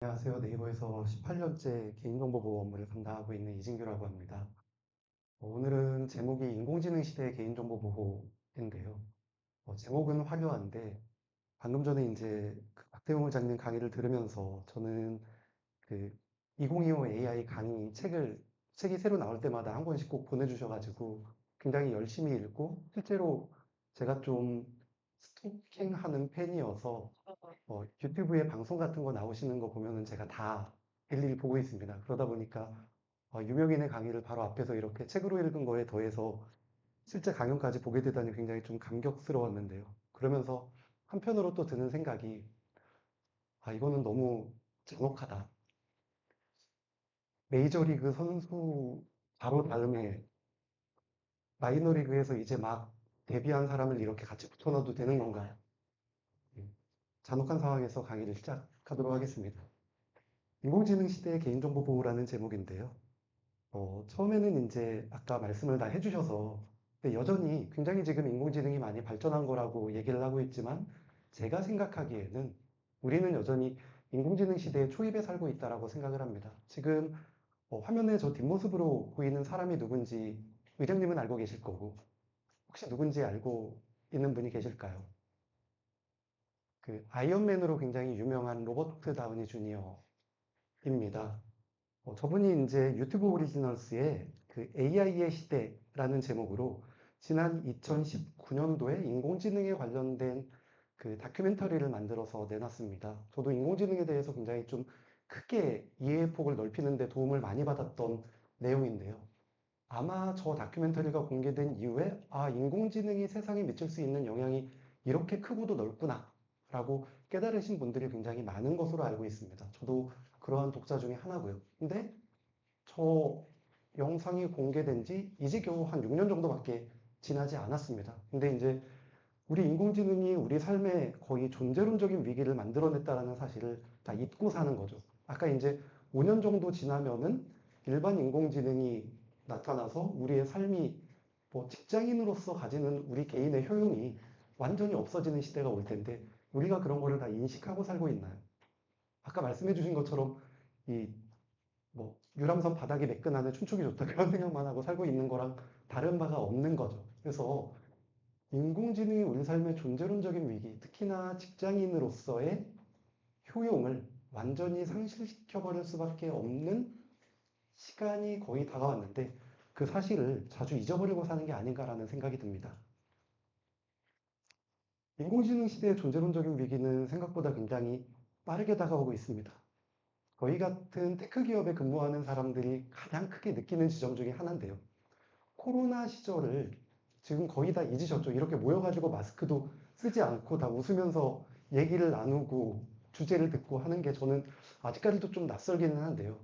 안녕하세요. 네이버에서 18년째 개인정보보호 업무를 담당하고 있는 이진규라고 합니다. 오늘은 제목이 인공지능 시대의 개인정보보호인데요. 제목은 화려한데 방금 전에 이제 그 박태웅 회장님 강의를 들으면서 저는 그 2025 AI 강의 책이 새로 나올 때마다 한 권씩 꼭 보내주셔가지고 굉장히 열심히 읽고 실제로 제가 좀 스토킹하는 팬이어서 유튜브에 방송 같은 거 나오시는 거 보면은 제가 다 일일이 보고 있습니다. 그러다 보니까 유명인의 강의를 바로 앞에서 이렇게 책으로 읽은 거에 더해서 실제 강연까지 보게 되다니 굉장히 좀 감격스러웠는데요. 그러면서 한편으로 또 드는 생각이, 이거는 너무 잔혹하다. 메이저리그 선수 바로 다음에 마이너리그에서 이제 막 데뷔한 사람을 이렇게 같이 붙여놔도 되는 건가요? 잔혹한 상황에서 강의를 시작하도록 하겠습니다. 인공지능 시대의 개인정보 보호라는 제목인데요. 처음에는 이제 아까 말씀을 다 해주셔서 근데 여전히 굉장히 지금 인공지능이 많이 발전한 거라고 얘기를 하고 있지만 제가 생각하기에는 우리는 여전히 인공지능 시대의 초입에 살고 있다라고 생각을 합니다. 지금 화면에 저 뒷모습으로 보이는 사람이 누군지 의장님은 알고 계실 거고 혹시 누군지 알고 있는 분이 계실까요? 그 아이언맨으로 굉장히 유명한 로버트 다우니 주니어입니다. 저분이 이제 유튜브 오리지널스의 그 AI의 시대라는 제목으로 지난 2019년도에 인공지능에 관련된 그 다큐멘터리를 만들어서 내놨습니다. 저도 인공지능에 대해서 굉장히 좀 크게 이해의 폭을 넓히는 데 도움을 많이 받았던 내용인데요. 아마 저 다큐멘터리가 공개된 이후에 인공지능이 세상에 미칠 수 있는 영향이 이렇게 크고도 넓구나 라고 깨달으신 분들이 굉장히 많은 것으로 알고 있습니다. 저도 그러한 독자 중에 하나고요. 근데 저 영상이 공개된 지 이제 겨우 한 6년 정도밖에 지나지 않았습니다. 근데 이제 우리 인공지능이 우리 삶에 거의 존재론적인 위기를 만들어냈다라는 사실을 다 잊고 사는 거죠. 아까 이제 5년 정도 지나면은 일반 인공지능이 나타나서 우리의 삶이 뭐 직장인으로서 가지는 우리 개인의 효용이 완전히 없어지는 시대가 올 텐데 우리가 그런 거를 다 인식하고 살고 있나요? 아까 말씀해 주신 것처럼 이 뭐 유람선 바닥이 매끈하네 춤추기 좋다 그런 생각만 하고 살고 있는 거랑 다른 바가 없는 거죠. 그래서 인공지능이 우리 삶의 존재론적인 위기, 특히나 직장인으로서의 효용을 완전히 상실시켜버릴 수밖에 없는 시간이 거의 다가왔는데 그 사실을 자주 잊어버리고 사는 게 아닌가라는 생각이 듭니다. 인공지능 시대의 존재론적인 위기는 생각보다 굉장히 빠르게 다가오고 있습니다. 저희 같은 테크 기업에 근무하는 사람들이 가장 크게 느끼는 지점 중에 하나인데요. 코로나 시절을 지금 거의 다 잊으셨죠? 이렇게 모여가지고 마스크도 쓰지 않고 다 웃으면서 얘기를 나누고 주제를 듣고 하는 게 저는 아직까지도 좀 낯설기는 한데요.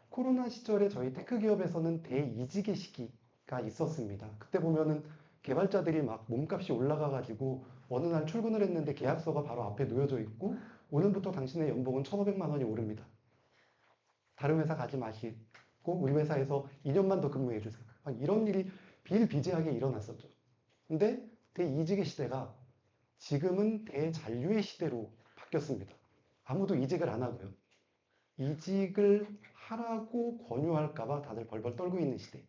코로나 시절에 저희 테크 기업에서는 대이직의 시기가 있었습니다. 그때 보면은 개발자들이 막 몸값이 올라가가지고 어느 날 출근을 했는데 계약서가 바로 앞에 놓여져 있고 오늘부터 당신의 연봉은 1,500만 원이 오릅니다. 다른 회사 가지 마시고 우리 회사에서 2년만 더 근무해 주세요. 이런 일이 비일비재하게 일어났었죠. 근데 대이직의 시대가 지금은 대잔류의 시대로 바뀌었습니다. 아무도 이직을 안 하고요. 이직을 하라고 권유할까봐 다들 벌벌 떨고 있는 시대.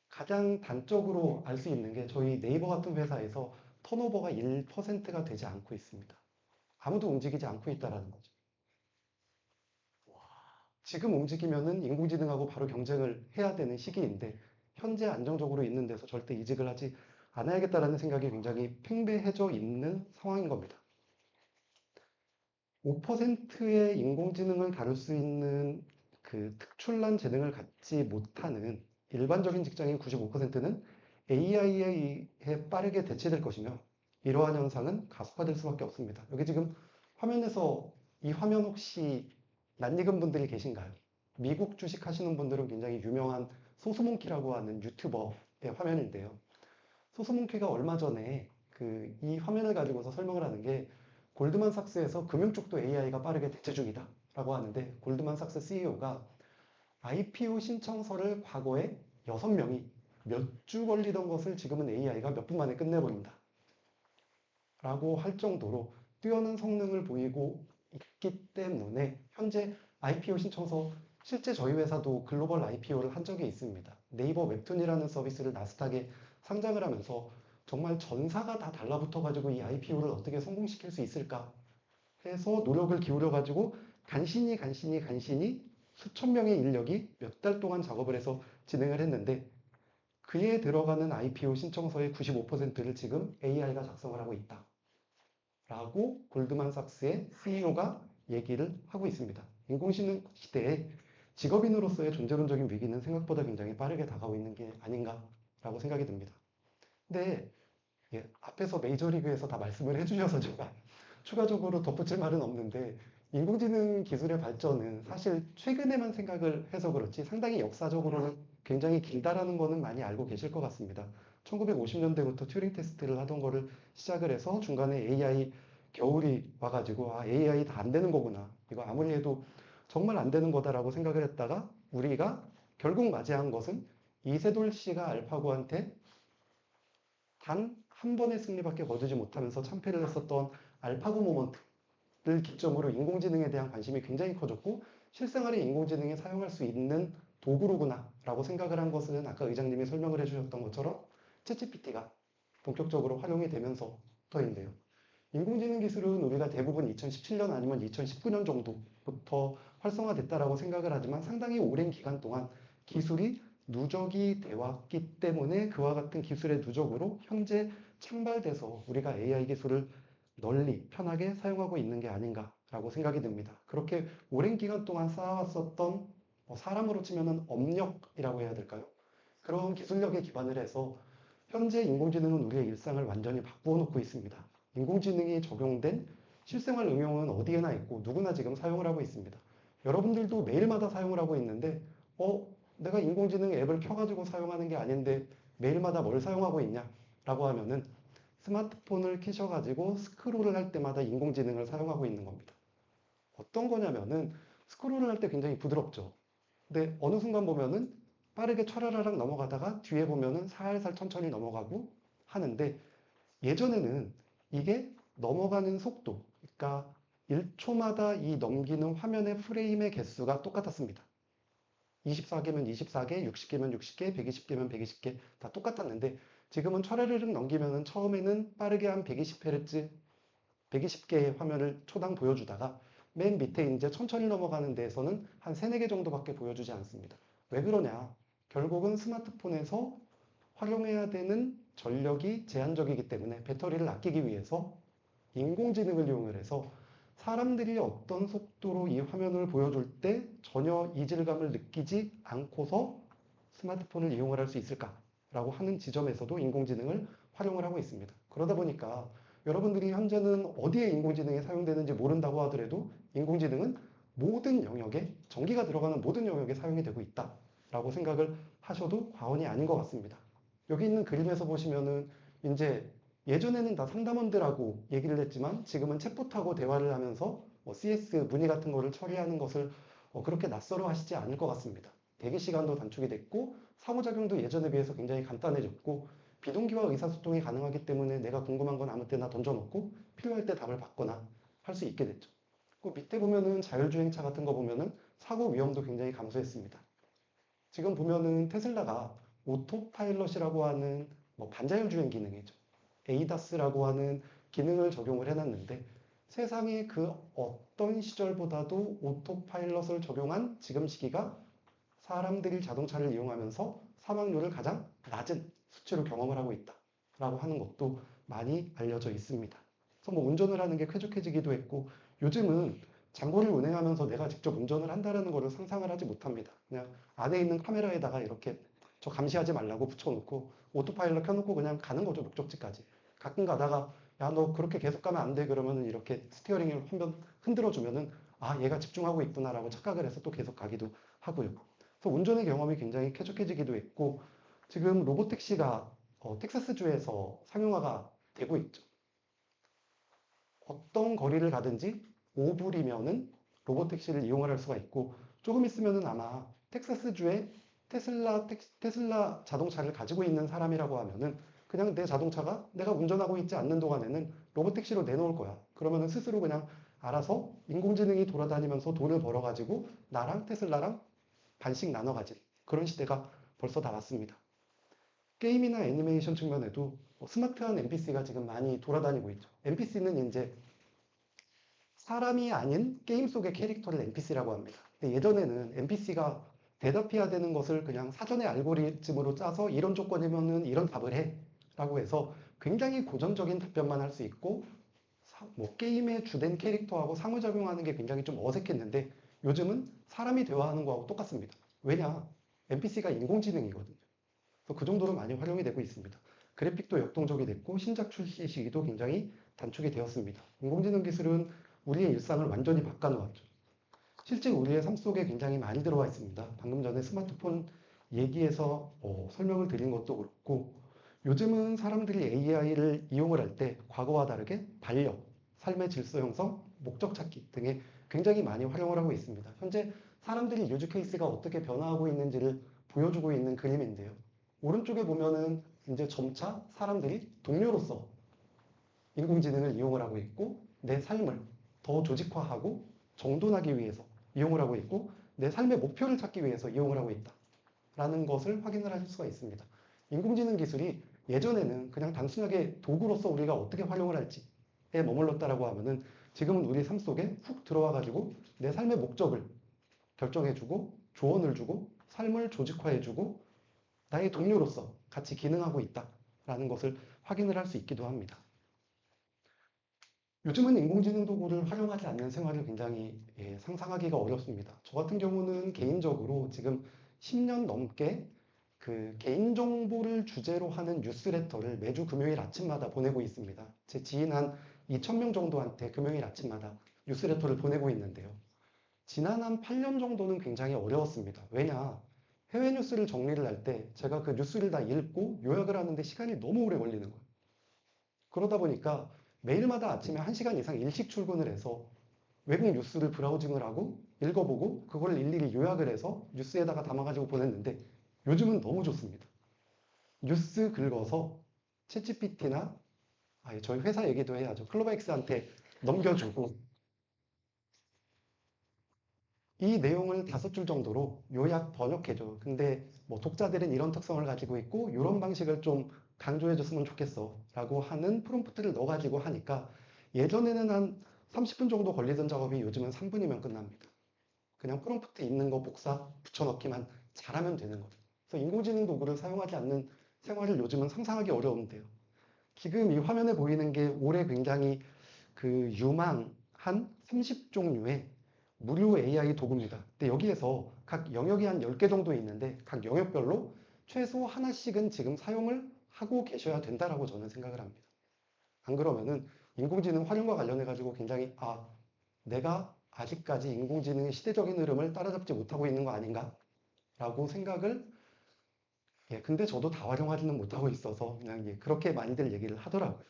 가장 단적으로 알 수 있는 게 저희 네이버 같은 회사에서 턴오버가 1%가 되지 않고 있습니다. 아무도 움직이지 않고 있다는 거죠. 지금 움직이면은 인공지능하고 바로 경쟁을 해야 되는 시기인데 현재 안정적으로 있는 데서 절대 이직을 하지 않아야겠다라는 생각이 굉장히 팽배해져 있는 상황인 겁니다. 5%의 인공지능을 다룰 수 있는 그 특출난 재능을 갖지 못하는 일반적인 직장인 95%는 AI에 빠르게 대체될 것이며 이러한 현상은 가속화될 수밖에 없습니다. 여기 지금 화면에서 이 화면 혹시 낯익은 분들이 계신가요? 미국 주식 하시는 분들은 굉장히 유명한 소스몬키라고 하는 유튜버의 화면인데요. 소스몬키가 얼마 전에 이 화면을 가지고서 설명을 하는 게 골드만삭스에서 금융 쪽도 AI가 빠르게 대체 중이다 라고 하는데 골드만삭스 CEO가 IPO 신청서를 과거에 6명이 몇 주 걸리던 것을 지금은 AI가 몇 분 만에 끝내버린다 라고 할 정도로 뛰어난 성능을 보이고 있기 때문에 현재 IPO 신청서 실제 저희 회사도 글로벌 IPO를 한 적이 있습니다. 네이버 웹툰이라는 서비스를 나스닥에 상장을 하면서 정말 전사가 다 달라붙어가지고 이 IPO를 어떻게 성공시킬 수 있을까 해서 노력을 기울여가지고 간신히 수천 명의 인력이 몇 달 동안 작업을 해서 진행을 했는데 그에 들어가는 IPO 신청서의 95%를 지금 AI가 작성을 하고 있다. 라고 골드만삭스의 CEO가 얘기를 하고 있습니다. 인공지능 시대에 직업인으로서의 존재론적인 위기는 생각보다 굉장히 빠르게 다가오고 있는 게 아닌가라고 생각이 듭니다. 근데 앞에서 메이저리그에서 다 말씀을 해주셔서 제가 추가적으로 덧붙일 말은 없는데 인공지능 기술의 발전은 사실 최근에만 생각을 해서 그렇지 상당히 역사적으로는 굉장히 길다라는 거는 많이 알고 계실 것 같습니다. 1950년대부터 튜링 테스트를 하던 거를 시작을 해서 중간에 AI 겨울이 와가지고 AI 다 안 되는 거구나. 이거 아무리 해도 정말 안 되는 거다라고 생각을 했다가 우리가 결국 맞이한 것은 이세돌 씨가 알파고한테 단 한 번의 승리밖에 거두지 못하면서 참패를 했었던 알파고 모먼트를 기점으로 인공지능에 대한 관심이 굉장히 커졌고 실생활에 인공지능에 사용할 수 있는 도구로구나 라고 생각을 한 것은 아까 의장님이 설명을 해주셨던 것처럼 챗GPT가 본격적으로 활용이 되면서부터인데요. 인공지능 기술은 우리가 대부분 2017년 아니면 2019년 정도부터 활성화됐다라고 생각을 하지만 상당히 오랜 기간 동안 기술이 누적이 되어 왔기 때문에 그와 같은 기술의 누적으로 현재 창발돼서 우리가 AI 기술을 널리 편하게 사용하고 있는 게 아닌가라고 생각이 듭니다. 그렇게 오랜 기간 동안 쌓아왔었던 사람으로 치면은 업력이라고 해야 될까요? 그런 기술력에 기반을 해서 현재 인공지능은 우리의 일상을 완전히 바꾸어 놓고 있습니다. 인공지능이 적용된 실생활 응용은 어디에나 있고 누구나 지금 사용을 하고 있습니다. 여러분들도 매일마다 사용을 하고 있는데 내가 인공지능 앱을 켜가지고 사용하는 게 아닌데 매일마다 뭘 사용하고 있냐? 라고 하면은 스마트폰을 켜셔가지고 스크롤을 할 때마다 인공지능을 사용하고 있는 겁니다. 어떤 거냐면은 스크롤을 할 때 굉장히 부드럽죠. 근데 어느 순간 보면은 빠르게 촤라라락 넘어가다가 뒤에 보면은 살살 천천히 넘어가고 하는데 예전에는 이게 넘어가는 속도, 그러니까 1초마다 이 넘기는 화면의 프레임의 개수가 똑같았습니다. 24개면 24개, 60개면 60개, 120개면 120개 다 똑같았는데 지금은 촤르르륵 넘기면은 처음에는 빠르게 한 120Hz, 120개의 화면을 초당 보여주다가 맨 밑에 이제 천천히 넘어가는 데에서는 한 3, 4개 정도밖에 보여주지 않습니다. 왜 그러냐? 결국은 스마트폰에서 활용해야 되는 전력이 제한적이기 때문에 배터리를 아끼기 위해서 인공지능을 이용을 해서 사람들이 어떤 속도로 이 화면을 보여줄 때 전혀 이질감을 느끼지 않고서 스마트폰을 이용을 할 수 있을까라고 하는 지점에서도 인공지능을 활용을 하고 있습니다. 그러다 보니까 여러분들이 현재는 어디에 인공지능이 사용되는지 모른다고 하더라도 인공지능은 모든 영역에 전기가 들어가는 모든 영역에 사용이 되고 있다라고 생각을 하셔도 과언이 아닌 것 같습니다. 여기 있는 그림에서 보시면은 이제 예전에는 다 상담원들하고 얘기를 했지만 지금은 챗봇하고 대화를 하면서 CS 문의 같은 거를 처리하는 것을 그렇게 낯설어 하시지 않을 것 같습니다. 대기 시간도 단축이 됐고 상호작용도 예전에 비해서 굉장히 간단해졌고 비동기와 의사소통이 가능하기 때문에 내가 궁금한 건 아무 때나 던져놓고 필요할 때 답을 받거나 할 수 있게 됐죠. 그 밑에 보면은 자율주행차 같은 거 보면은 사고 위험도 굉장히 감소했습니다. 지금 보면은 테슬라가 오토파일럿이라고 하는 반자율 주행 기능이죠. 에이다스라고 하는 기능을 적용을 해놨는데 세상의 그 어떤 시절보다도 오토파일럿을 적용한 지금 시기가 사람들이 자동차를 이용하면서 사망률을 가장 낮은 수치로 경험을 하고 있다라고 하는 것도 많이 알려져 있습니다. 그래서 운전을 하는 게 쾌적해지기도 했고 요즘은 장거리를 운행하면서 내가 직접 운전을 한다는 것을 상상을 하지 못합니다. 그냥 안에 있는 카메라에다가 이렇게 저 감시하지 말라고 붙여놓고 오토파일럿 켜놓고 그냥 가는 거죠, 목적지까지. 가끔 가다가 야, 너 그렇게 계속 가면 안 돼. 그러면은 이렇게 스티어링을 한번 흔들어 주면은 얘가 집중하고 있구나라고 착각을 해서 또 계속 가기도 하고요. 그래서 운전의 경험이 굉장히 쾌적해지기도 했고 지금 로보택시가 텍사스주에서 상용화가 되고 있죠. 어떤 거리를 가든지 5불이면은 로보택시를 이용을 할 수가 있고 조금 있으면은 아마 텍사스주에 테슬라 자동차를 가지고 있는 사람이라고 하면은 그냥 내 자동차가 내가 운전하고 있지 않는 동안에는 로보택시로 내놓을 거야. 그러면은 스스로 그냥 알아서 인공지능이 돌아다니면서 돈을 벌어가지고 나랑 테슬라랑 반씩 나눠 가진 그런 시대가 벌써 다 왔습니다. 게임이나 애니메이션 측면에도 스마트한 NPC가 지금 많이 돌아다니고 있죠. NPC는 이제 사람이 아닌 게임 속의 캐릭터를 NPC라고 합니다. 근데 예전에는 NPC가 대답해야 되는 것을 그냥 사전에 알고리즘으로 짜서 이런 조건이면은 이런 답을 해 라고 해서 굉장히 고전적인 답변만 할 수 있고 뭐 게임의 주된 캐릭터하고 상호작용하는 게 굉장히 좀 어색했는데 요즘은 사람이 대화하는 거하고 똑같습니다. 왜냐? NPC가 인공지능이거든요. 그래서 그 정도로 많이 활용이 되고 있습니다. 그래픽도 역동적이 됐고 신작 출시 시기도 굉장히 단축이 되었습니다. 인공지능 기술은 우리의 일상을 완전히 바꿔놓았죠. 실제 우리의 삶 속에 굉장히 많이 들어와 있습니다. 방금 전에 스마트폰 얘기에서 설명을 드린 것도 그렇고 요즘은 사람들이 AI를 이용을 할 때 과거와 다르게 반려, 삶의 질서 형성, 목적 찾기 등에 굉장히 많이 활용을 하고 있습니다. 현재 사람들이 유즈 케이스가 어떻게 변화하고 있는지를 보여주고 있는 그림인데요. 오른쪽에 보면은 이제 점차 사람들이 동료로서 인공지능을 이용을 하고 있고 내 삶을 더 조직화하고 정돈하기 위해서 이용을 하고 있고 내 삶의 목표를 찾기 위해서 이용을 하고 있다라는 것을 확인을 하실 수가 있습니다. 인공지능 기술이 예전에는 그냥 단순하게 도구로서 우리가 어떻게 활용을 할지에 머물렀다라고 하면은 지금은 우리 삶 속에 훅 들어와 가지고 내 삶의 목적을 결정해주고 조언을 주고 삶을 조직화해주고 나의 동료로서 같이 기능하고 있다라는 것을 확인을 할 수 있기도 합니다. 요즘은 인공지능 도구를 활용하지 않는 생활을 굉장히 상상하기가 어렵습니다. 저 같은 경우는 개인적으로 지금 10년 넘게 그 개인정보를 주제로 하는 뉴스레터를 매주 금요일 아침마다 보내고 있습니다. 제 지인 한 2,000명 정도한테 금요일 아침마다 뉴스레터를 보내고 있는데요. 지난 한 8년 정도는 굉장히 어려웠습니다. 왜냐? 해외 뉴스를 정리를 할 때 제가 그 뉴스를 다 읽고 요약을 하는데 시간이 너무 오래 걸리는 거예요. 그러다 보니까 매일마다 아침에 1시간 이상 일찍 출근을 해서 외국 뉴스를 브라우징을 하고 읽어보고 그걸 일일이 요약을 해서 뉴스에다가 담아가지고 보냈는데 요즘은 너무 좋습니다. 뉴스 긁어서 챗GPT나 저희 회사 얘기도 해야죠. 클로바엑스한테 넘겨주고 이 내용을 5줄 정도로 요약 번역해줘. 근데 뭐 독자들은 이런 특성을 가지고 있고 이런 방식을 좀 강조해줬으면 좋겠어 라고 하는 프롬프트를 넣어가지고 하니까 예전에는 한 30분 정도 걸리던 작업이 요즘은 3분이면 끝납니다. 그냥 프롬프트 있는 거 복사 붙여넣기만 잘하면 되는 거죠. 그래서 인공지능 도구를 사용하지 않는 생활을 요즘은 상상하기 어려운데요. 지금 이 화면에 보이는 게 올해 굉장히 그 유망한 30종류의 무료 AI 도구입니다. 근데 여기에서 각 영역이 한 10개 정도 있는데 각 영역별로 최소 하나씩은 지금 사용을 하고 계셔야 된다라고 저는 생각을 합니다. 안 그러면은 인공지능 활용과 관련해 가지고 굉장히 내가 아직까지 인공지능의 시대적인 흐름을 따라잡지 못하고 있는 거 아닌가? 라고 생각을 근데 저도 다 활용하지는 못하고 있어서 그냥 그렇게 많이들 얘기를 하더라고요.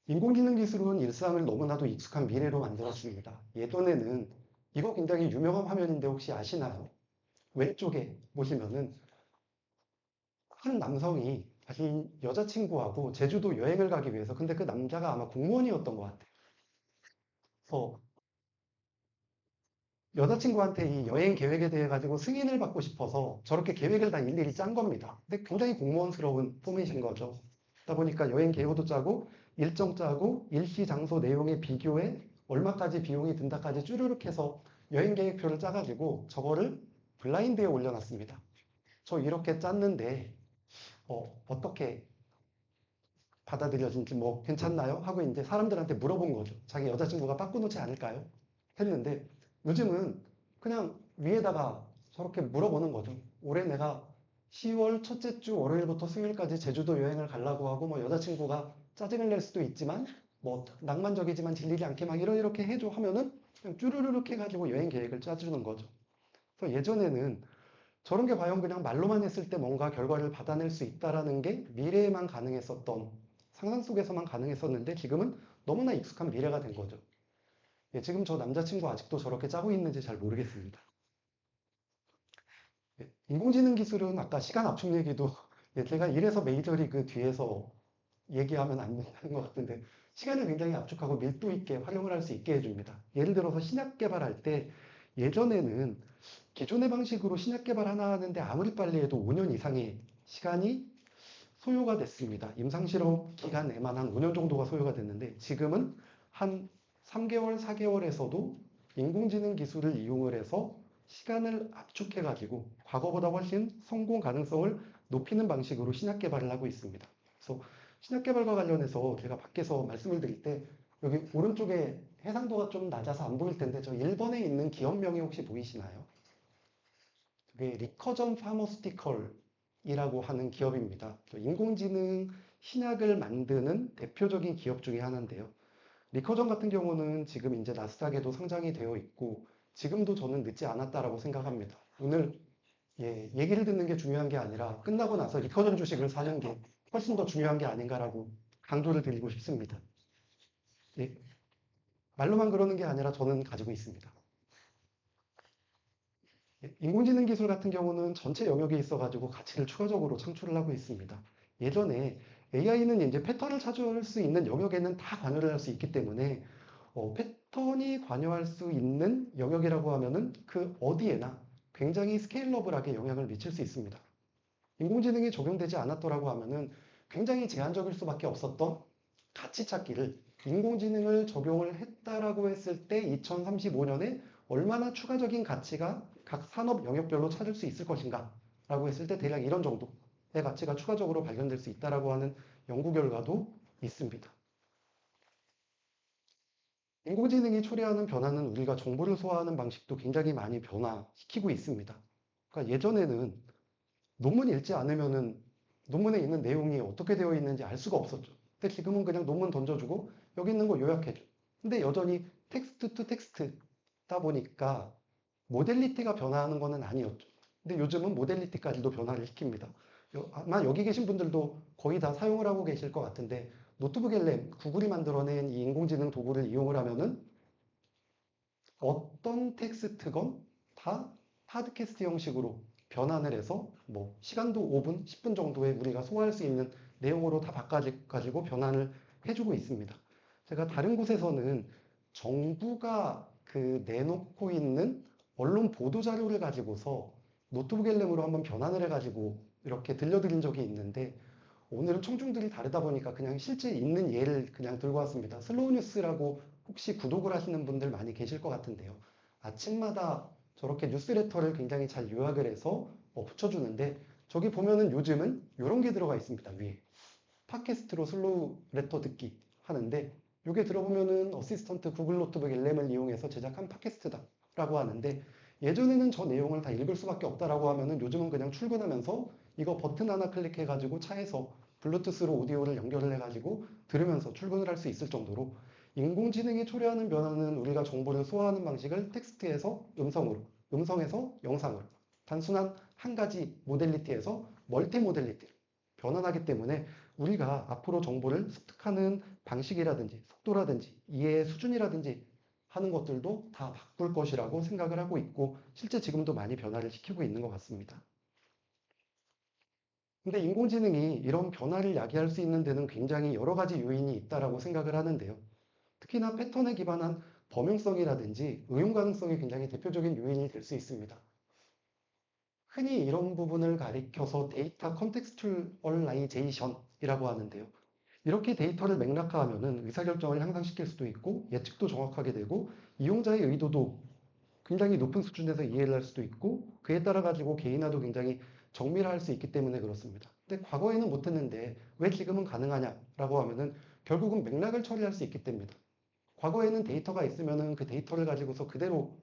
인공지능 기술은 일상을 너무나도 익숙한 미래로 만들었습니다. 예전에는 이거 굉장히 유명한 화면인데 혹시 아시나요? 왼쪽에 보시면은 한 남성이 자기 여자친구하고 제주도 여행을 가기 위해서 근데 그 남자가 아마 공무원이었던 것 같아요. 그래서 여자친구한테 이 여행 계획에 대해 가지고 승인을 받고 싶어서 저렇게 계획을 다 일일이 짠 겁니다. 근데 굉장히 공무원스러운 포맷인 거죠. 그러다 보니까 여행 계획도 짜고 일정 짜고 일시 장소 내용의 비교에 얼마까지 비용이 든다까지 쭈르륵 해서 여행 계획표를 짜가지고 저거를 블라인드에 올려놨습니다. 저 이렇게 짰는데 어떻게 받아들여진지 뭐 괜찮나요? 하고 이제 사람들한테 물어본 거죠. 자기 여자친구가 바꿔놓지 않을까요? 했는데 요즘은 그냥 위에다가 저렇게 물어보는 거죠. 올해 내가 10월 첫째 주 월요일부터 수요일까지 제주도 여행을 가려고 하고 뭐 여자친구가 짜증을 낼 수도 있지만 뭐 낭만적이지만 질리지 않게 막 이렇게 해줘 하면은 그냥 쭈르르륵 해가지고 여행 계획을 짜주는 거죠. 그래서 예전에는 저런 게 과연 그냥 말로만 했을 때 뭔가 결과를 받아낼 수 있다라는 게 미래에만 가능했었던 상상 속에서만 가능했었는데 지금은 너무나 익숙한 미래가 된 거죠. 지금 저 남자친구 아직도 저렇게 짜고 있는지 잘 모르겠습니다. 인공지능 기술은 아까 시간 압축 얘기도 제가 이래서 메이저리그 뒤에서 얘기하면 안 된다는 것 같은데 시간을 굉장히 압축하고 밀도 있게 활용을 할 수 있게 해줍니다. 예를 들어서 신약 개발할 때 예전에는 기존의 방식으로 신약 개발 하나 하는데 아무리 빨리 해도 5년 이상의 시간이 소요가 됐습니다. 임상실험 기간에만 한 5년 정도가 소요가 됐는데 지금은 한 3개월, 4개월에서도 인공지능 기술을 이용을 해서 시간을 압축해가지고 과거보다 훨씬 성공 가능성을 높이는 방식으로 신약 개발을 하고 있습니다. 그래서 신약 개발과 관련해서 제가 밖에서 말씀을 드릴 때 여기 오른쪽에 해상도가 좀 낮아서 안 보일 텐데 저 1번에 있는 기업명이 혹시 보이시나요? 그게 리커전 파머스티컬이라고 하는 기업입니다. 인공지능 신약을 만드는 대표적인 기업 중에 하나인데요. 리커전 같은 경우는 지금 이제 나스닥에도 상장이 되어 있고 지금도 저는 늦지 않았다라고 생각합니다. 오늘 얘기를 듣는 게 중요한 게 아니라 끝나고 나서 리커전 주식을 사는 게 훨씬 더 중요한 게 아닌가라고 강조를 드리고 싶습니다. 예, 말로만 그러는 게 아니라 저는 가지고 있습니다. 인공지능 기술 같은 경우는 전체 영역에 있어가지고 가치를 추가적으로 창출을 하고 있습니다. 예전에 AI는 이제 패턴을 찾을 수 있는 영역에는 다 관여를 할 수 있기 때문에 패턴이 관여할 수 있는 영역이라고 하면은 그 어디에나 굉장히 스케일러블하게 영향을 미칠 수 있습니다. 인공지능이 적용되지 않았더라고 하면은 굉장히 제한적일 수밖에 없었던 가치 찾기를 인공지능을 적용을 했다라고 했을 때 2035년에 얼마나 추가적인 가치가 각 산업 영역별로 찾을 수 있을 것인가 라고 했을 때 대략 이런 정도의 가치가 추가적으로 발견될 수 있다라고 하는 연구 결과도 있습니다. 인공지능이 초래하는 변화는 우리가 정보를 소화하는 방식도 굉장히 많이 변화시키고 있습니다. 그러니까 예전에는 논문 읽지 않으면은 논문에 있는 내용이 어떻게 되어 있는지 알 수가 없었죠. 근데 지금은 그냥 논문 던져주고 여기 있는 거 요약해줘. 근데 여전히 텍스트 투 텍스트다 보니까 모델리티가 변화하는 거는 아니었죠. 근데 요즘은 모델리티까지도 변화를 시킵니다. 아마 여기 계신 분들도 거의 다 사용을 하고 계실 것 같은데 노트북 LM, 구글이 만들어낸 이 인공지능 도구를 이용을 하면은 어떤 텍스트건 다 팟캐스트 형식으로 변환을 해서 뭐 시간도 5분, 10분 정도에 우리가 소화할 수 있는 내용으로 다 바꿔가지고 변환을 해주고 있습니다. 제가 다른 곳에서는 정부가 그 내놓고 있는 언론 보도 자료를 가지고서 노트북 LM으로 한번 변환을 해가지고 이렇게 들려드린 적이 있는데 오늘은 청중들이 다르다 보니까 그냥 실제 있는 예를 그냥 들고 왔습니다. 슬로우 뉴스라고 혹시 구독을 하시는 분들 많이 계실 것 같은데요. 아침마다 저렇게 뉴스레터를 굉장히 잘 요약을 해서 붙여주는데 저기 보면은 요즘은 이런 게 들어가 있습니다. 위에. 팟캐스트로 슬로우 레터 듣기 하는데 이게 들어보면은 어시스턴트 구글 노트북 LM을 이용해서 제작한 팟캐스트다라고 하는데 예전에는 저 내용을 다 읽을 수밖에 없다라고 하면은 요즘은 그냥 출근하면서 이거 버튼 하나 클릭해가지고 차에서 블루투스로 오디오를 연결을 해가지고 들으면서 출근을 할 수 있을 정도로 인공지능이 초래하는 변화는 우리가 정보를 소화하는 방식을 텍스트에서 음성으로, 음성에서 영상으로 단순한 한 가지 모델리티에서 멀티 모델리티로 변환하기 때문에 우리가 앞으로 정보를 습득하는 방식이라든지 속도라든지 이해의 수준이라든지 하는 것들도 다 바꿀 것이라고 생각을 하고 있고 실제 지금도 많이 변화를 시키고 있는 것 같습니다. 근데 인공지능이 이런 변화를 야기할 수 있는 데는 굉장히 여러 가지 요인이 있다라고 생각을 하는데요. 특히나 패턴에 기반한 범용성이라든지 응용 가능성이 굉장히 대표적인 요인이 될 수 있습니다. 흔히 이런 부분을 가리켜서 데이터 컨텍스튜얼라이제이션이라고 하는데요. 이렇게 데이터를 맥락화하면 의사결정을 향상시킬 수도 있고 예측도 정확하게 되고 이용자의 의도도 굉장히 높은 수준에서 이해를 할 수도 있고 그에 따라 가지고 개인화도 굉장히 정밀화할 수 있기 때문에 그렇습니다. 근데 과거에는 못했는데 왜 지금은 가능하냐라고 하면은 결국은 맥락을 처리할 수 있기 때문입니다. 과거에는 데이터가 있으면은 그 데이터를 가지고서 그대로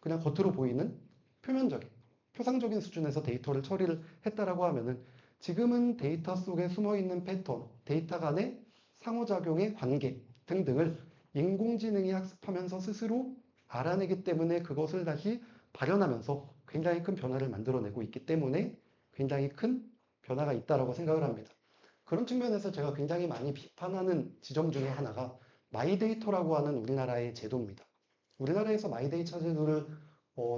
그냥 겉으로 보이는 표면적인, 표상적인 수준에서 데이터를 처리를 했다라고 하면은 지금은 데이터 속에 숨어 있는 패턴, 데이터 간의 상호작용의 관계 등등을 인공지능이 학습하면서 스스로 알아내기 때문에 그것을 다시 발현하면서 굉장히 큰 변화를 만들어내고 있기 때문에 굉장히 큰 변화가 있다라고 생각을 합니다. 그런 측면에서 제가 굉장히 많이 비판하는 지점 중에 하나가 마이데이터라고 하는 우리나라의 제도입니다. 우리나라에서 마이데이터 제도를